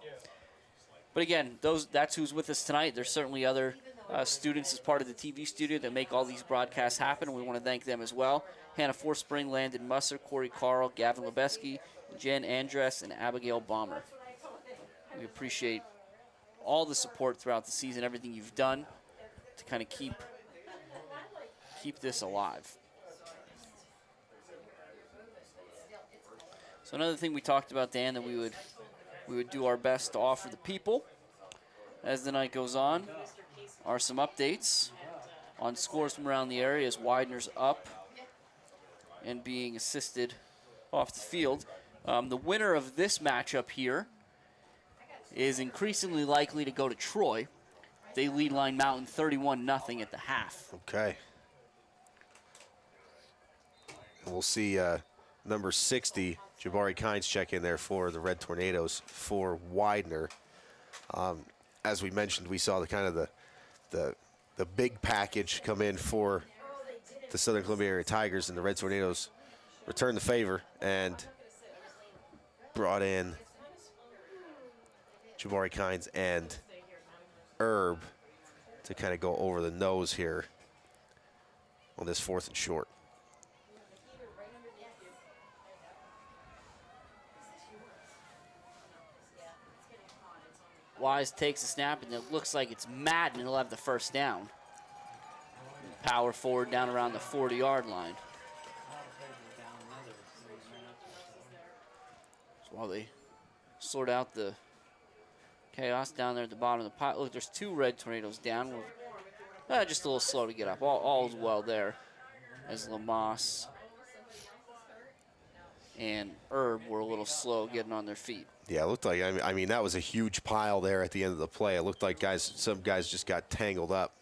But again, that's who's with us tonight. There's certainly other students as part of the TV studio that make all these broadcasts happen, and we want to thank them as well. Hannah Forspring, Landon Musser, Corey Carl, Gavin Lebeski, Jen Andress, and Abigail Bomber. We appreciate all the support throughout the season, everything you've done to kind of keep this alive. So another thing we talked about, Dan, that we would do our best to offer the people as the night goes on are some updates on scores from around the area as Widener's up and being assisted off the field. The winner of this matchup here is increasingly likely to go to Troy. They lead Line Mountain 31-0 at the half. Okay. We'll see number 60, Jabari Kynes, check in there for the Red Tornadoes for Widener. As we mentioned, we saw the big package come in for the Southern Columbia Area Tigers, and the Red Tornadoes returned the favor and brought in Jabari Kynes and Herb to kind of go over the nose here on this 4th and short. Wise takes a snap, and it looks like it's Madden. He'll have the first down. Power forward down around the 40-yard line. So while they sort out the chaos down there at the bottom of the pile. Look, there's 2 Red Tornadoes down. Just a little slow to get up. All's well there as Lamas and Herb were a little slow getting on their feet. Yeah, it looked like, I mean, that was a huge pile there at the end of the play. It looked like some guys just got tangled up.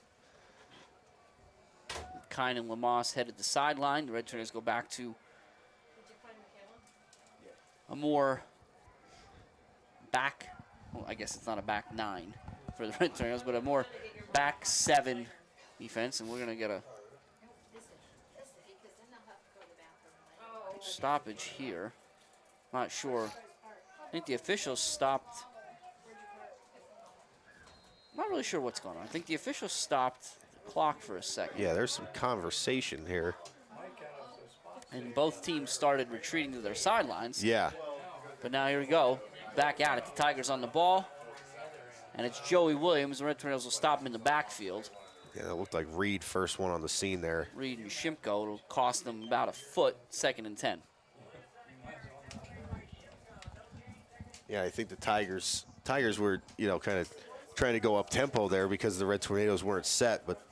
Kine and Lamas headed the sideline. The Red Tornadoes go back to a more back, well, I guess it's not a back 9 for the Red Tornadoes, but a more back 7 defense, and we're going to get a stoppage here. Not sure. I think the officials stopped. I'm not really sure what's going on. I think the officials stopped the clock for a second. Yeah, there's some conversation here. And both teams started retreating to their sidelines. Yeah. But now here we go. Back at it. The Tigers on the ball. And it's Joey Williams. The Red Tornadoes will stop him in the backfield. Yeah, it looked like Reed first one on the scene there. Reed and Shimko. It'll cost them about a foot, 2nd and 10. Yeah, I think the Tigers were, kind of trying to go up tempo there because the Red Tornadoes weren't set, but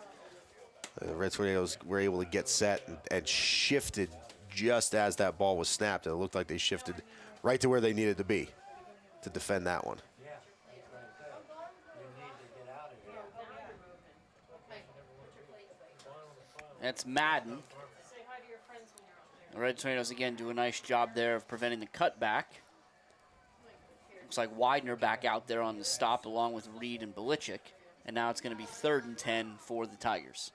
the Red Tornadoes were able to get set and shifted just as that ball was snapped. And it looked like they shifted right to where they needed to be to defend that one. That's Madden. The Red Tornadoes, again, do a nice job there of preventing the cutback. Looks like Widener back out there on the stop along with Reed and Belichick. And now it's going to be 3rd and 10 for the Tigers.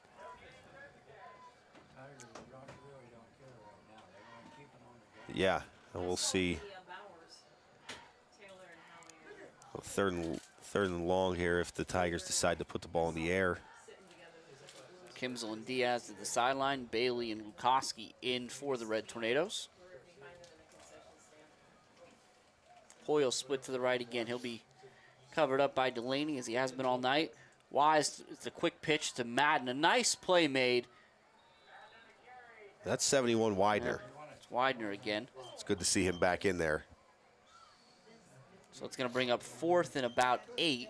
Yeah, and we'll see. Well, third and long here if the Tigers decide to put the ball in the air. Kimzel and Diaz to the sideline. Bailey and Lukoski in for the Red Tornadoes. Hoyle split to the right again. He'll be covered up by Delaney as he has been all night. Wise, it's a quick pitch to Madden. A nice play made. That's 71 Widener. It's Widener again. It's good to see him back in there. So it's going to bring up 4th and about 8.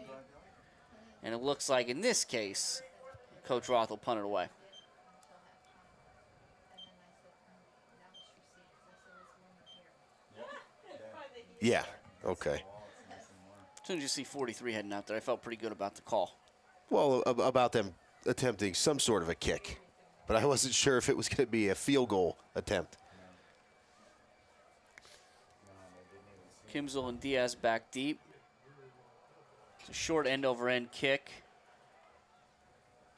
And it looks like in this case, Coach Roth will punt it away. Yeah, okay. As soon as you see 43 heading out there, I felt pretty good about the call. Well, about them attempting some sort of a kick, but I wasn't sure if it was going to be a field goal attempt. Kimzel and Diaz back deep. It's a short end-over-end kick.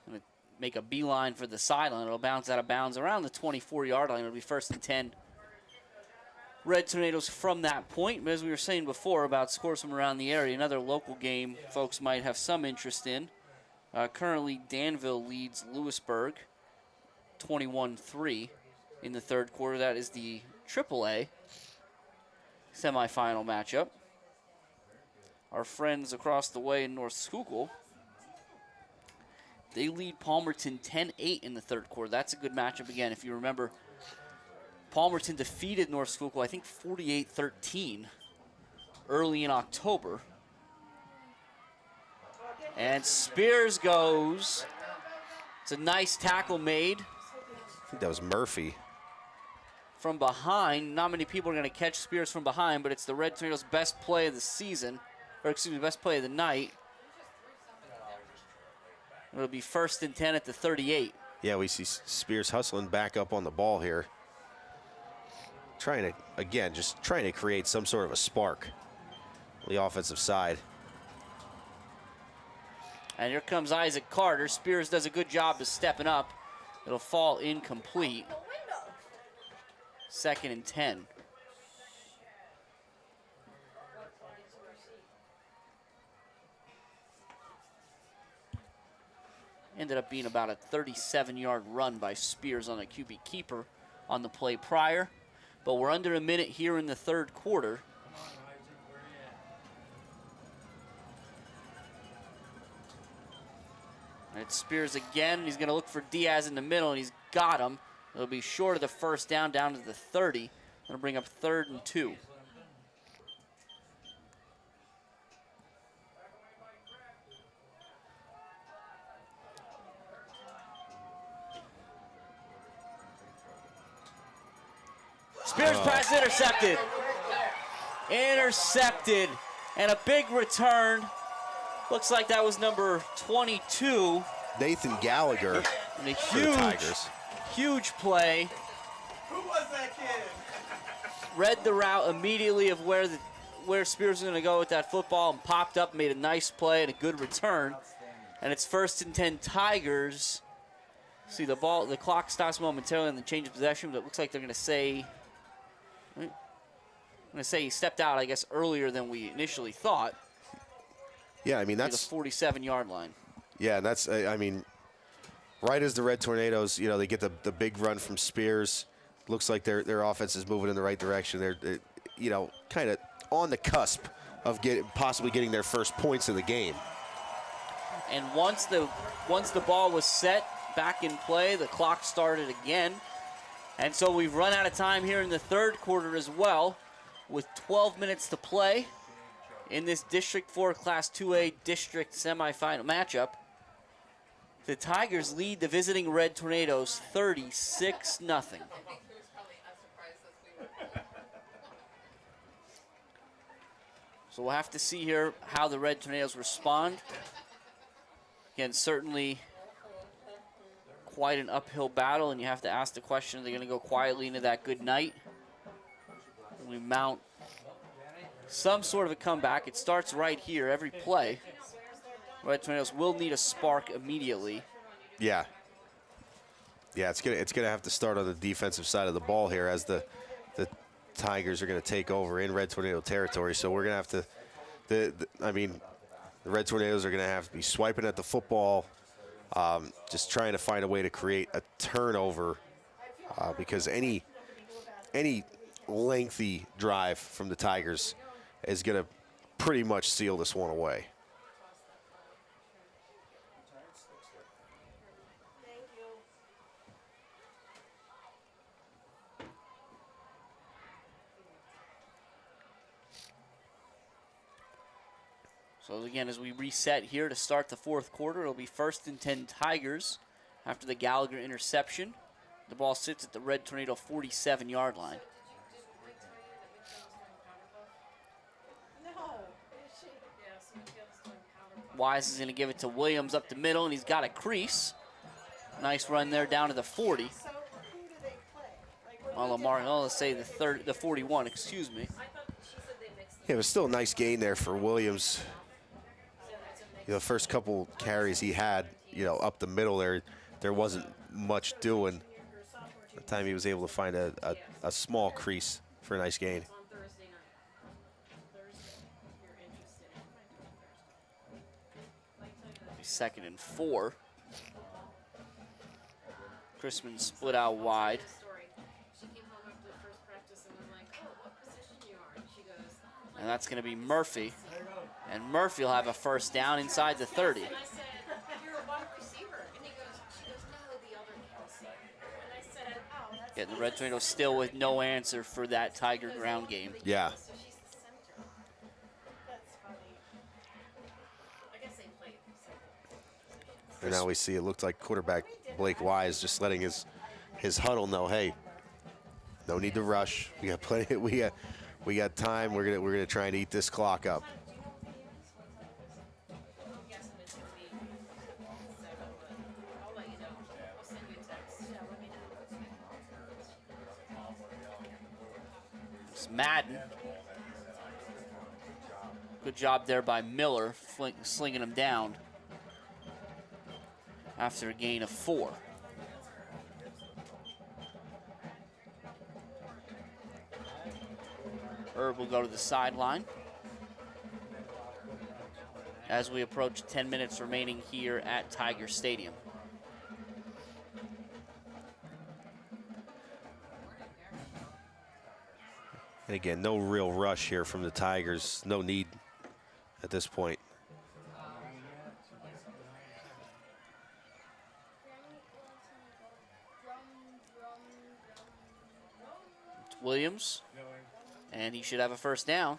Going to make a beeline for the sideline. It'll bounce out of bounds around the 24-yard line. It'll be 1st and 10. Red Tornadoes from that point. But as we were saying before about scores from around the area, another local game folks might have some interest in. Currently, Danville leads Lewisburg 21-3 in the 3rd quarter. That is the AAA semifinal matchup. Our friends across the way in North Schuylkill, they lead Palmerton 10-8 in the 3rd quarter. That's a good matchup again. If you remember, Palmerton defeated North Schuylkill, I think 48-13 early in October. And Spears goes. It's a nice tackle made. I think that was Murphy. From behind. Not many people are going to catch Spears from behind, but it's the Red Tornadoes' best play of the season, or excuse me, best play of the night. It'll be 1st and 10 at the 38. Yeah, we see Spears hustling back up on the ball here. Trying to, again, just trying to create some sort of a spark on the offensive side. And here comes Isaac Carter. Spears does a good job of stepping up. It'll fall incomplete. 2nd and 10. Ended up being about a 37-yard run by Spears on a QB keeper on the play prior. But we're under a minute here in the 3rd quarter. And it's Spears again. He's going to look for Diaz in the middle, and he's got him. It'll be short of the 1st down to the 30. Going to bring up 3rd and 2. Spears pass intercepted. Intercepted. And a big return. Looks like that was number 22. Nathan Gallagher And a for the Tigers. huge play. Who was that kid? Read the route immediately of where Spears was going to go with that football and popped up, made a nice play and a good return. And it's 1st and 10 Tigers. See the clock stops momentarily and the change of possession, but it looks like they're going to say, he stepped out, I guess, earlier than we initially thought. Yeah, I mean, that's the 47-yard line. Yeah, and that's, I mean, right as the Red Tornadoes, they get the big run from Spears. Looks like their offense is moving in the right direction. They're kind of on the cusp possibly getting their first points of the game. And once the ball was set back in play, the clock started again. And so we've run out of time here in the third quarter as well, with 12 minutes to play in this District 4 Class 2A district semifinal matchup. The Tigers lead the visiting Red Tornadoes 36-0. So we'll have to see here how the Red Tornadoes respond. Again, certainly quite an uphill battle, and you have to ask the question, are they going to go quietly into that good night? We mount some sort of a comeback. It starts right here every play. Red Tornadoes will need a spark immediately. Yeah. Yeah, it's gonna have to start on the defensive side of the ball here, as the Tigers are going to take over in Red Tornado territory. So we're going to have to, the Red Tornadoes are going to have to be swiping at the football, just trying to find a way to create a turnover, because any lengthy drive from the Tigers is going to pretty much seal this one away. So again, as we reset here to start the fourth quarter, it'll be 1st and 10 Tigers after the Gallagher interception. The ball sits at the Red Tornado 47-yard line. Wise is going to give it to Williams up the middle, and he's got a crease. Nice run there down to the 40. Well, Lamar, let's say the 41, excuse me. Yeah, it was still a nice gain there for Williams. The first couple carries he had, up the middle there wasn't much doing. The time he was able to find a small crease for a nice gain. 2nd and 4. Chrisman split out wide. And that's going to be Murphy. And Murphy will have a first down inside the 30. Yeah, the Red Tornadoes still with no answer for that Tiger ground game. Yeah. And now we see it looked like quarterback Blake Wise just letting his huddle know, hey, no need to rush. We got plenty. We got time. We're gonna try and eat this clock up. It's Madden. Good job there by Miller, slinging him down after a gain of 4. Herb will go to the sideline as we approach 10 minutes remaining here at Tiger Stadium. And again, no real rush here from the Tigers. No need at this point. It's Williams, and he should have a first down.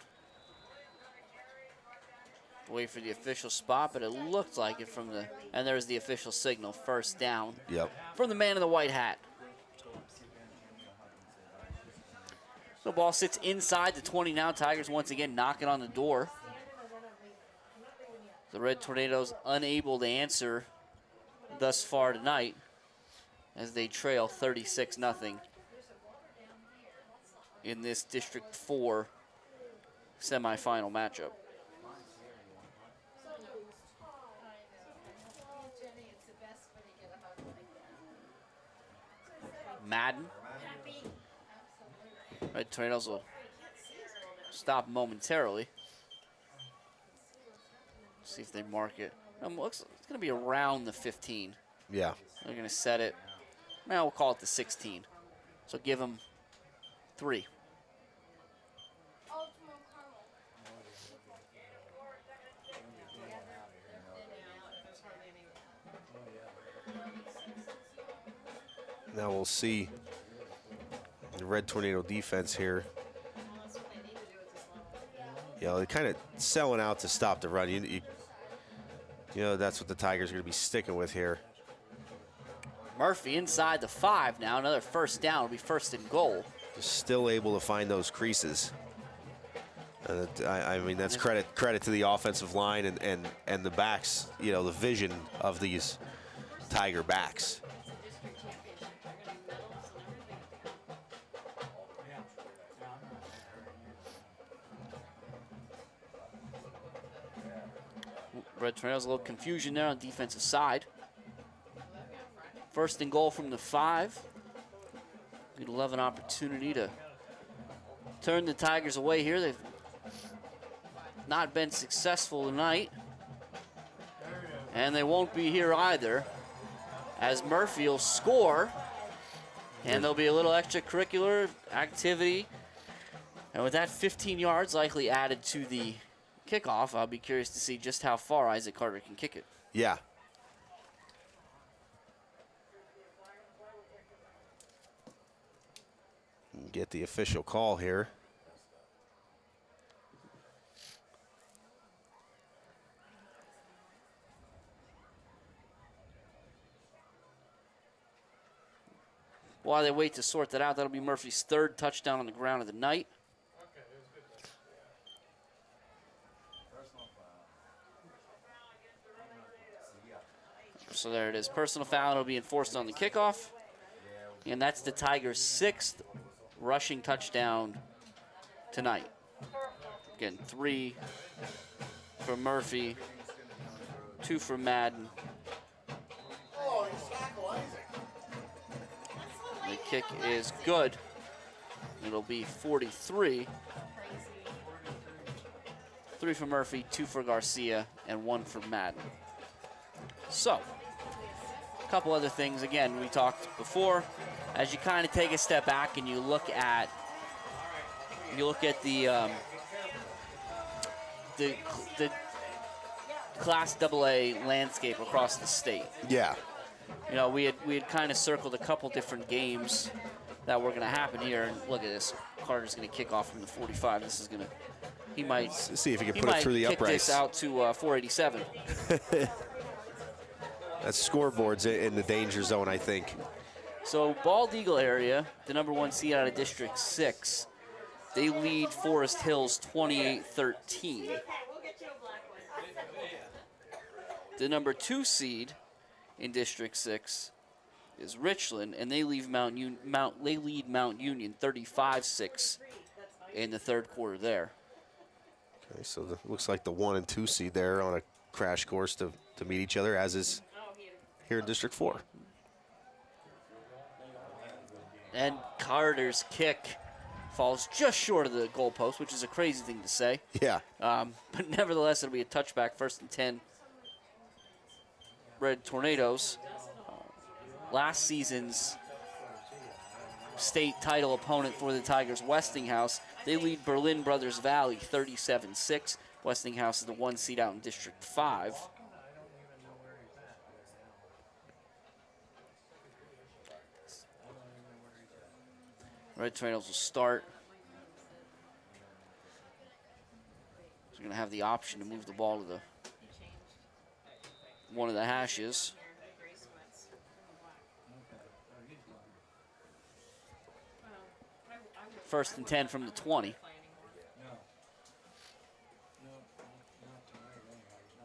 Wait for the official spot, but it looked like it from the, and there's the official signal, first down. Yep. From the man in the white hat. The ball sits inside the 20 now. Tigers once again knocking on the door. The Red Tornadoes unable to answer thus far tonight as they trail 36-0 in this District 4 semifinal matchup. Madden. Red Tornadoes will stop momentarily. See if they mark it. Looks it's going to be around the 15. Yeah. They're going to set it. Well, we'll call it the 16. So give them 3. Now we'll see the Red Tornado defense here. You know, they're kind of selling out to stop the run. You know, that's what the Tigers are going to be sticking with here. Murphy inside the 5 now. Another first down. It'll be first and goal. Just still able to find those creases. I mean, that's credit to the offensive line and the backs, you know, the vision of these Tiger backs. Red Tornadoes, a little confusion there on the defensive side. First and goal from the 5. We'd love an opportunity to turn the Tigers away here. They've not been successful tonight. And they won't be here either, as Murphy will score. And there'll be a little extracurricular activity. And with that 15 yards likely added to the kickoff, I'll be curious to see just how far Isaac Carter can kick it. Yeah. Get the official call here. While they wait to sort that out, that'll be Murphy's 3rd touchdown on the ground of the night. So there it is. Personal foul will be enforced on the kickoff. And that's the Tigers' 6th rushing touchdown tonight. Again, 3 for Murphy, 2 for Madden. The kick is good. It'll be 43. 3 for Murphy, 2 for Garcia, and 1 for Madden. So, a couple other things. Again, we talked before, as you kind of take a step back and you look at the Class AA landscape across the state. Yeah. You know, we had kind of circled a couple different games that were going to happen here, and look at this. Carter's going to kick off from the 45. This is going to, he might see if he can put it through the uprights. He might kick this out to 487. That scoreboard's in the danger zone, I think. So Bald Eagle area, the #1 seed out of District 6, they lead Forest Hills 28-13. The #2 seed in District 6 is Richland, and they lead Mount Union 35-6 in the 3rd quarter there. Okay, so it looks like the 1 and 2 seed there on a crash course to meet each other, as is here in District 4. And Carter's kick falls just short of the goalpost, which is a crazy thing to say. Yeah. But nevertheless, it'll be a touchback, 1st and 10. Red Tornadoes. Last season's state title opponent for the Tigers, Westinghouse. They lead Berlin Brothers Valley 37-6. Westinghouse is the 1 seed out in District 5. Red Tornadoes will start. So we're going to have the option to move the ball to the one of the hashes. First and 10 from the 20.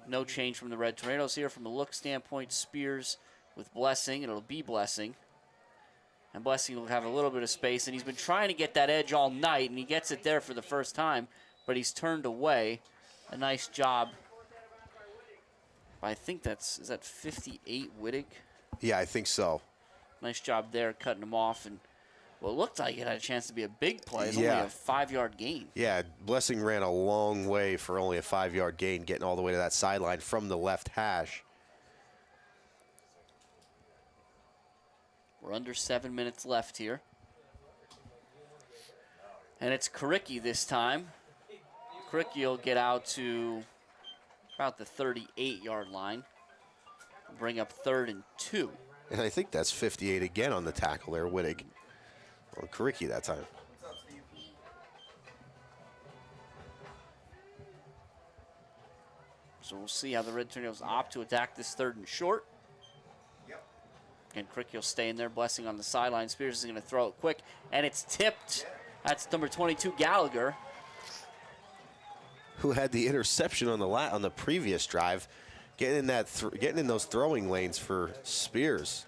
No change from the Red Tornadoes here. From a look standpoint, Spears with Blessing, and it'll be Blessing. And Blessing will have a little bit of space, and he's been trying to get that edge all night, and he gets it there for the first time, but he's turned away. A nice job. I think is that 58 Wittig? Yeah, I think so. Nice job there, cutting him off, and well, it looked like it had a chance to be a big play. It's only a 5-yard gain. Yeah, Blessing ran a long way for only a 5-yard gain, getting all the way to that sideline from the left hash. We're under 7 minutes left here. And it's Karicki this time. Karicki will get out to about the 38-yard line. Bring up 3rd and 2. And I think that's 58 again on the tackle there, Wittig. On Karicki that time. So we'll see how the Red Tornadoes opt to attack this 3rd and short. And Karicki will stay in there, Blessing on the sideline. Spears is going to throw it quick, and it's tipped. That's number 22, Gallagher. Who had the interception on the previous drive, getting in those throwing lanes for Spears.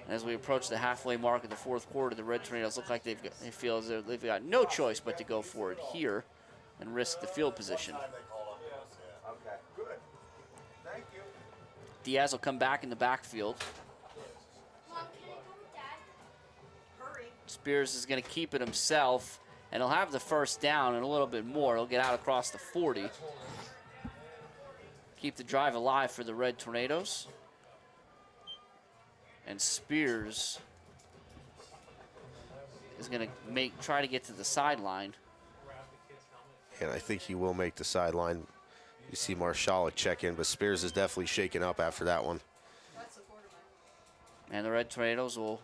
As we approach the halfway mark of the 4th quarter, the Red Tornadoes look like they feel as though they've got no choice but to go for it here and risk the field position. Diaz will come back in the backfield. Spears is going to keep it himself, and he'll have the 1st down and a little bit more. He'll get out across the 40. Keep the drive alive for the Red Tornadoes. And Spears is going to try to get to the sideline. And I think he will make the sideline. You see Marshall check in, but Spears is definitely shaken up after that one. And the Red Tornadoes will,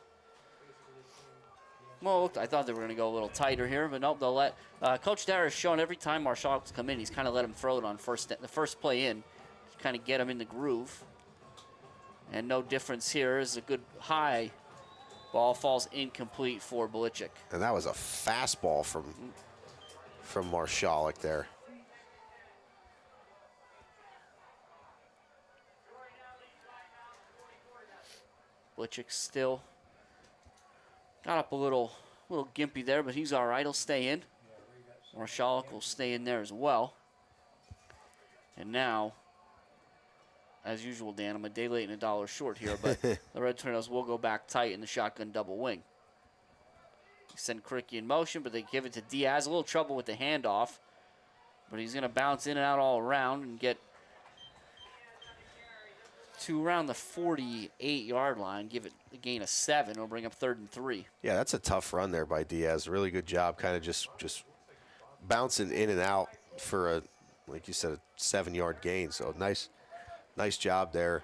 well, I thought they were going to go a little tighter here, but nope, they'll let, Coach Dara has shown every time Marshall's come in, he's kind of let him throw it on the first play in, to kind of get him in the groove. And no difference here. Is a good high ball, falls incomplete for Belichick. And that was a fastball from Marshall there. Belichick still got up a little gimpy there, but he's all right. He'll stay in. Marshall will stay in there as well. And now, as usual, Dan, I'm a day late and a dollar short here, but the Red Tornadoes will go back tight in the shotgun double wing. They send Karicki in motion, but they give it to Diaz. A little trouble with the handoff, but he's going to bounce in and out all around and get to around the 48-yard line, give it a gain of 7. It'll bring up 3rd and 3. Yeah, that's a tough run there by Diaz. Really good job, kind of just bouncing in and out for a, like you said, a 7-yard gain. So nice job there.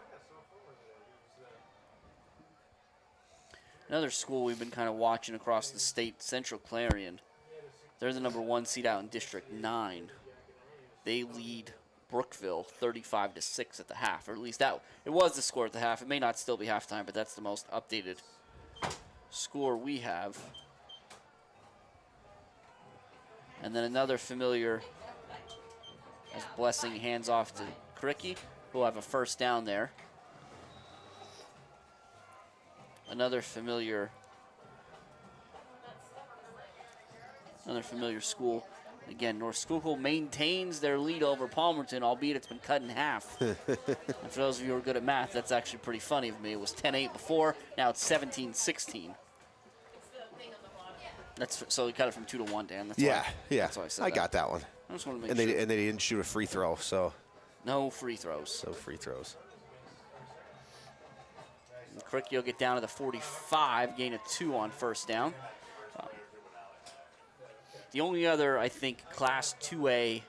Another school we've been kind of watching across the state, Central Clarion. They're the number 1 seed out in District 9. They lead Brookville 35-6 at the half, or at least it was the score at the half. It may not still be halftime, but that's the most updated score we have. And then another familiar as Blessing hands off to Karicki, who will have a 1st down there. Another familiar school. Again, North Schuylkill maintains their lead over Palmerton, albeit it's been cut in half. And for those of you who are good at math, that's actually pretty funny of me. It was 10-8 before, now it's 17-16. So we cut it from 2 to 1, Dan. That's yeah. That's why I said I got that one. I just want to make sure. And they didn't shoot a free throw, so. No free throws. No free throws. Karicki will get down to the 45, gain of 2 on 1st down. The only other, I think, Class 2A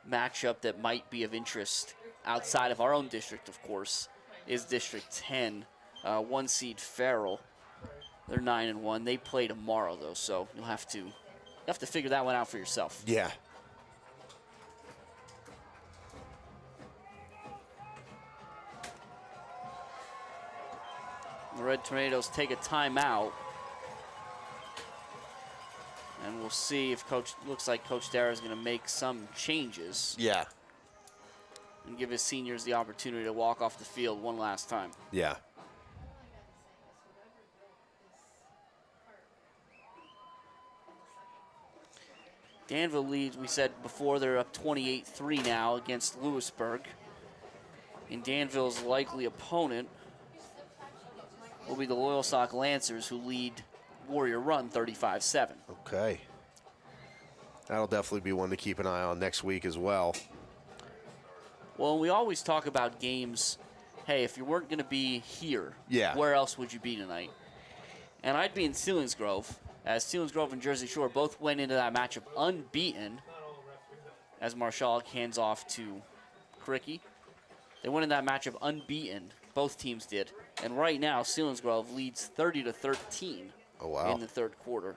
matchup that might be of interest outside of our own district, of course, is District 10. 1 seed Farrell. They're 9-1. They play tomorrow, though, so you'll have to figure that one out for yourself. Yeah. The Red Tornadoes take a timeout. And we'll see if looks like Coach Dara is going to make some changes. Yeah. And give his seniors the opportunity to walk off the field one last time. Yeah. Danville leads, we said before, they're up 28-3 now against Lewisburg. And Danville's likely opponent will be the Loyalsock Lancers, who lead Warrior Run 35-7. Okay. That'll definitely be one to keep an eye on next week as well. Well, we always talk about games, hey, if you weren't going to be here, where else would you be tonight? And I'd be in Selinsgrove, as Selinsgrove and Jersey Shore both went into that matchup unbeaten, as Marshall hands off to Karicki. They went in that matchup unbeaten. Both teams did. And right now, Selinsgrove leads 30-13 in the third quarter.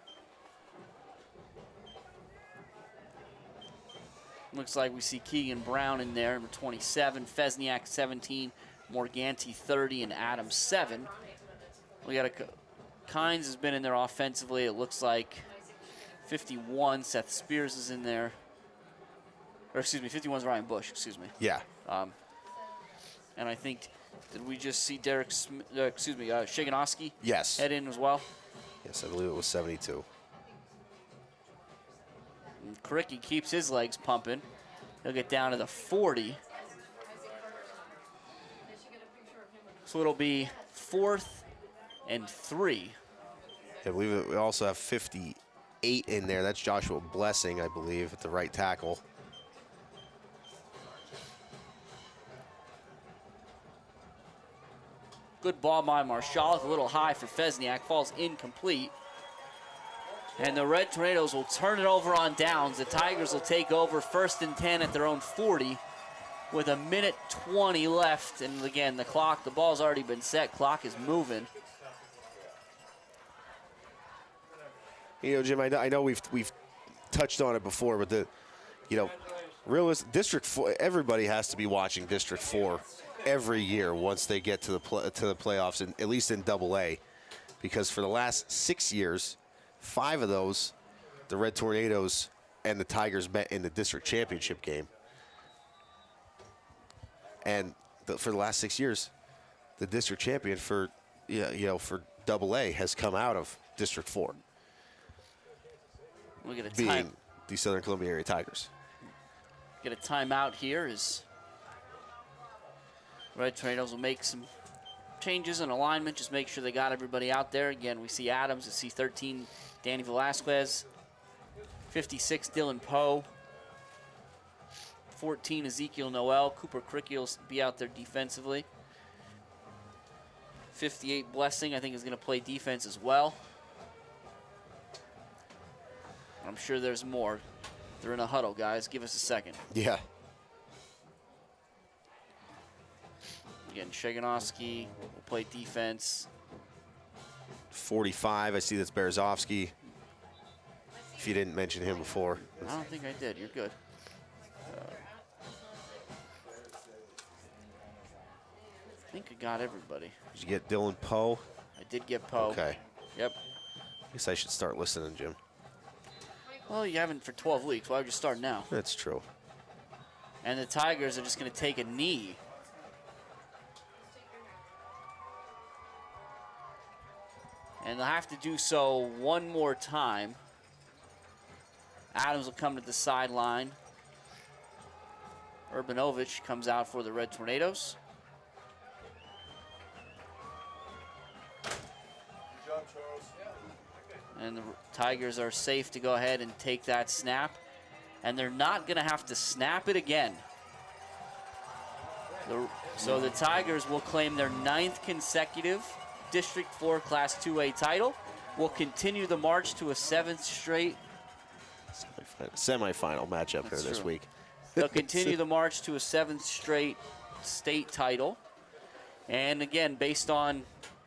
Looks like we see Keegan Brown in there, number 27, Fesniak 17, Morganti 30, and Adams 7. We got Kynes has been in there offensively. It looks like 51, Seth Spears is in there. Or excuse me, 51 is Ryan Bush, excuse me. Yeah. And I think, did we just see Derek Smith, Shiganowski Yes. head in as well? Yes, I believe it was 72. And Kricky keeps his legs pumping. He'll get down to the 40. So it'll be 4th and 3. I believe we also have 58 in there. That's Joshua Blessing, I believe, at the right tackle. Good ball by Marshall, a little high for Fesniak, falls incomplete. And the Red Tornadoes will turn it over on downs. The Tigers will take over 1st and 10 at their own 40 with 1:20 left. And again, the ball's already been set, clock is moving. You know, Jim, I know we've touched on it before, but District 4, everybody has to be watching District 4 every year once they get to the playoffs, and at least in AA, because for the last 6 years, 5 of those, the Red Tornadoes and the Tigers met in the district championship game. And for the last 6 years, the district champion for AA has come out of District 4. We get a being the Southern Columbia area Tigers. Get a timeout here as Red Tornadoes will make some changes in alignment, just make sure they got everybody out there. Again, we see Adams at C13, Danny Velasquez, 56, Dylan Poe, 14, Ezekiel Noel. Cooper Kricky will be out there defensively. 58, Blessing, I think is going to play defense as well. I'm sure there's more. They're in a huddle, guys. Give us a second. Yeah. Again, Shiganowski will play defense. 45, I see that's Berezovsky. If you didn't mention him before. I don't think I did. You're good. I think I got everybody. Did you get Dylan Poe? I did get Poe. Okay. Yep. I guess I should start listening, Jim. Well, you haven't for 12 weeks. Why would you start now? That's true. And the Tigers are just going to take a knee. And they'll have to do so one more time. Adams will come to the sideline. Urbanovich comes out for the Red Tornadoes. And the Tigers are safe to go ahead and take that snap. And they're not going to have to snap it again. So the Tigers will claim their 9th consecutive District 4 Class 2A title. Will continue the march to a 7th straight semifinal matchup here this week. They'll continue the march to a 7th straight state title. And again, based on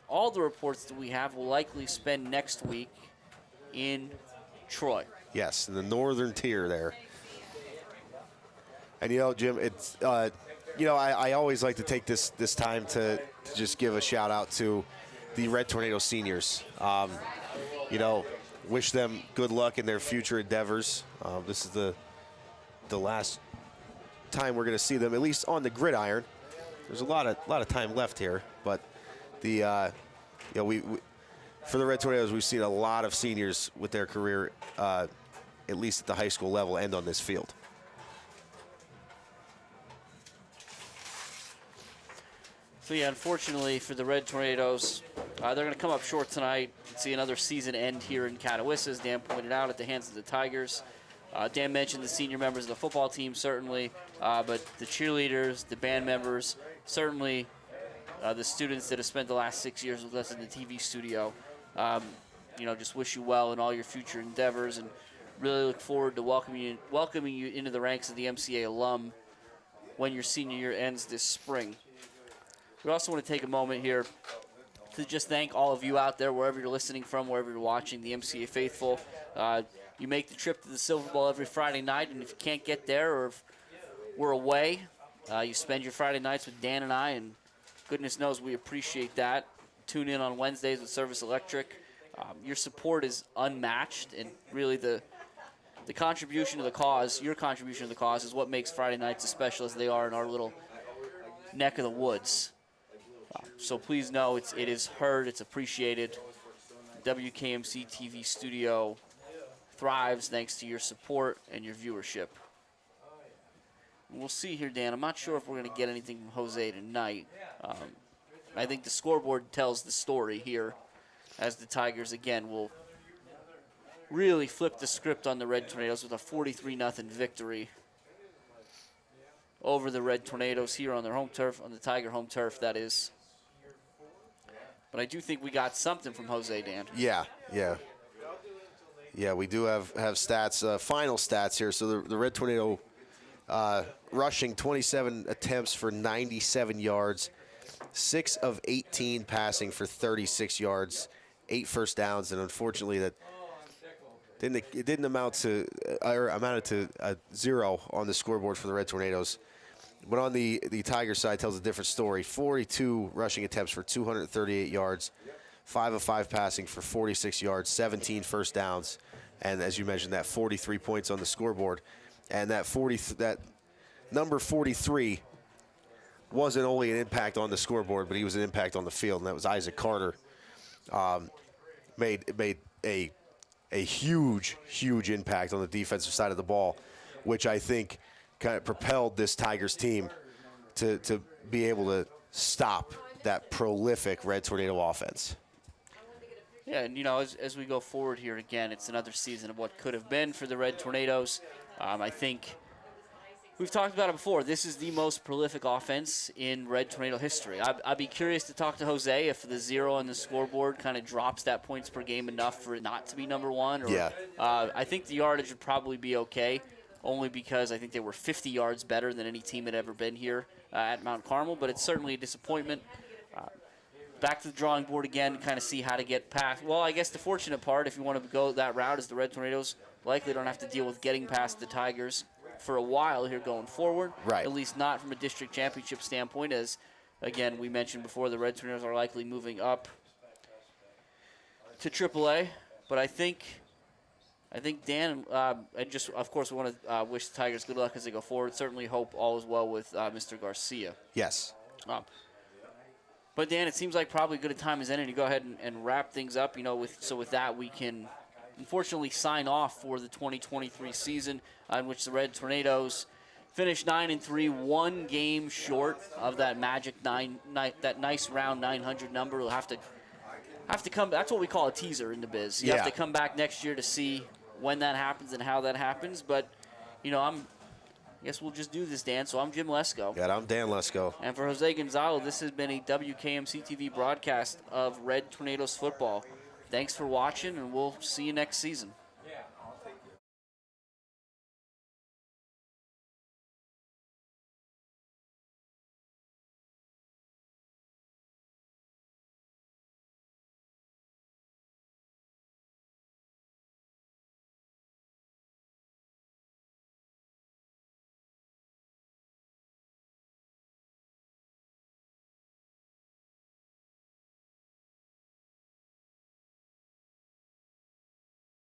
all the reports that we have, we'll likely spend next week in Troy. Yes, in the northern tier there. And Jim, it's I always like to take this time to just give a shout out to the Red Tornado seniors. Wish them good luck in their future endeavors. This is the last time we're going to see them, at least on the gridiron. There's a lot of time left here, but we for the Red Tornadoes, we've seen a lot of seniors with their career, at least at the high school level, end on this field. So yeah, unfortunately for the Red Tornadoes, they're going to come up short tonight and see another season end here in Catawissa, as Dan pointed out, at the hands of the Tigers. Dan mentioned the senior members of the football team, certainly, but the cheerleaders, the band members, certainly the students that have spent the last 6 years with us in the TV studio. Just wish you well in all your future endeavors, and really look forward to welcoming you into the ranks of the MCA alum when your senior year ends this spring. We also want to take a moment here to just thank all of you out there, wherever you're listening from, wherever you're watching, the MCA faithful. You make the trip to the Silver Bowl every Friday night, and if you can't get there or if we're away, you spend your Friday nights with Dan and I, and goodness knows we appreciate that. Tune in on Wednesdays with Service Electric. Your support is unmatched, and really the contribution to the cause, your contribution to the cause, is what makes Friday nights as special as they are in our little neck of the woods. So please know it is heard, it's appreciated. WKMC TV studio thrives thanks to your support and your viewership. We'll see here, Dan. I'm not sure if we're going to get anything from Jose tonight. I think the scoreboard tells the story here, as the Tigers, again, will really flip the script on the Red Tornadoes with a 43-0 victory over the Red Tornadoes here on their home turf, on the Tiger home turf, that is. But I do think we got something from Jose, Dan. Yeah, we do have stats, final stats here. So the Red Tornado rushing 27 attempts for 97 yards, 6 of 18 passing for 36 yards, 8 first downs, and unfortunately that didn't amount to or amounted to 0 on the scoreboard for the Red Tornadoes. But on the Tiger side tells a different story. 42 rushing attempts for 238 yards, 5 of 5 passing for 46 yards, 17 first downs, and as you mentioned, that 43 points on the scoreboard. And that number 43 wasn't only an impact on the scoreboard, but he was an impact on the field, and that was Isaac Carter. Made a huge impact on the defensive side of the ball, which I think kind of propelled this Tigers team to be able to stop that prolific Red Tornado offense. Yeah, and as we go forward here again, it's another season of what could have been for the Red Tornadoes. I think we've talked about it before. This is the most prolific offense in Red Tornado history. I'd be curious to talk to Jose if the 0 on the scoreboard kind of drops that points per game enough for it not to be number 1. Or, yeah. I think the yardage would probably be okay, only because I think they were 50 yards better than any team had ever been here at Mount Carmel, but it's certainly a disappointment. Back to the drawing board again, kind of see how to get past. Well, I guess the fortunate part, if you want to go that route, is the Red Tornadoes likely don't have to deal with getting past the Tigers for a while here going forward. Right. At least not from a district championship standpoint, as, again, we mentioned before, the Red Tornadoes are likely moving up to AAA. But I think Dan, of course, we want to wish the Tigers good luck as they go forward. Certainly hope all is well with Mr. Garcia. Yes. But Dan, it seems like probably good a time as any to go ahead and wrap things up. With that we can unfortunately sign off for the 2023 season, in which the Red Tornadoes finished 9-3, 1 game short of that magic that nice round 900 number. We'll have to come. That's what we call a teaser in the biz. You have to come back next year to see when that happens and how that happens. But I guess we'll just do this, Dan. So I'm Jim Lesko. Yeah, I'm Dan Lesko. And for Jose Gonzalo, this has been a WKMC TV broadcast of Red Tornadoes football. Thanks for watching, and we'll see you next season.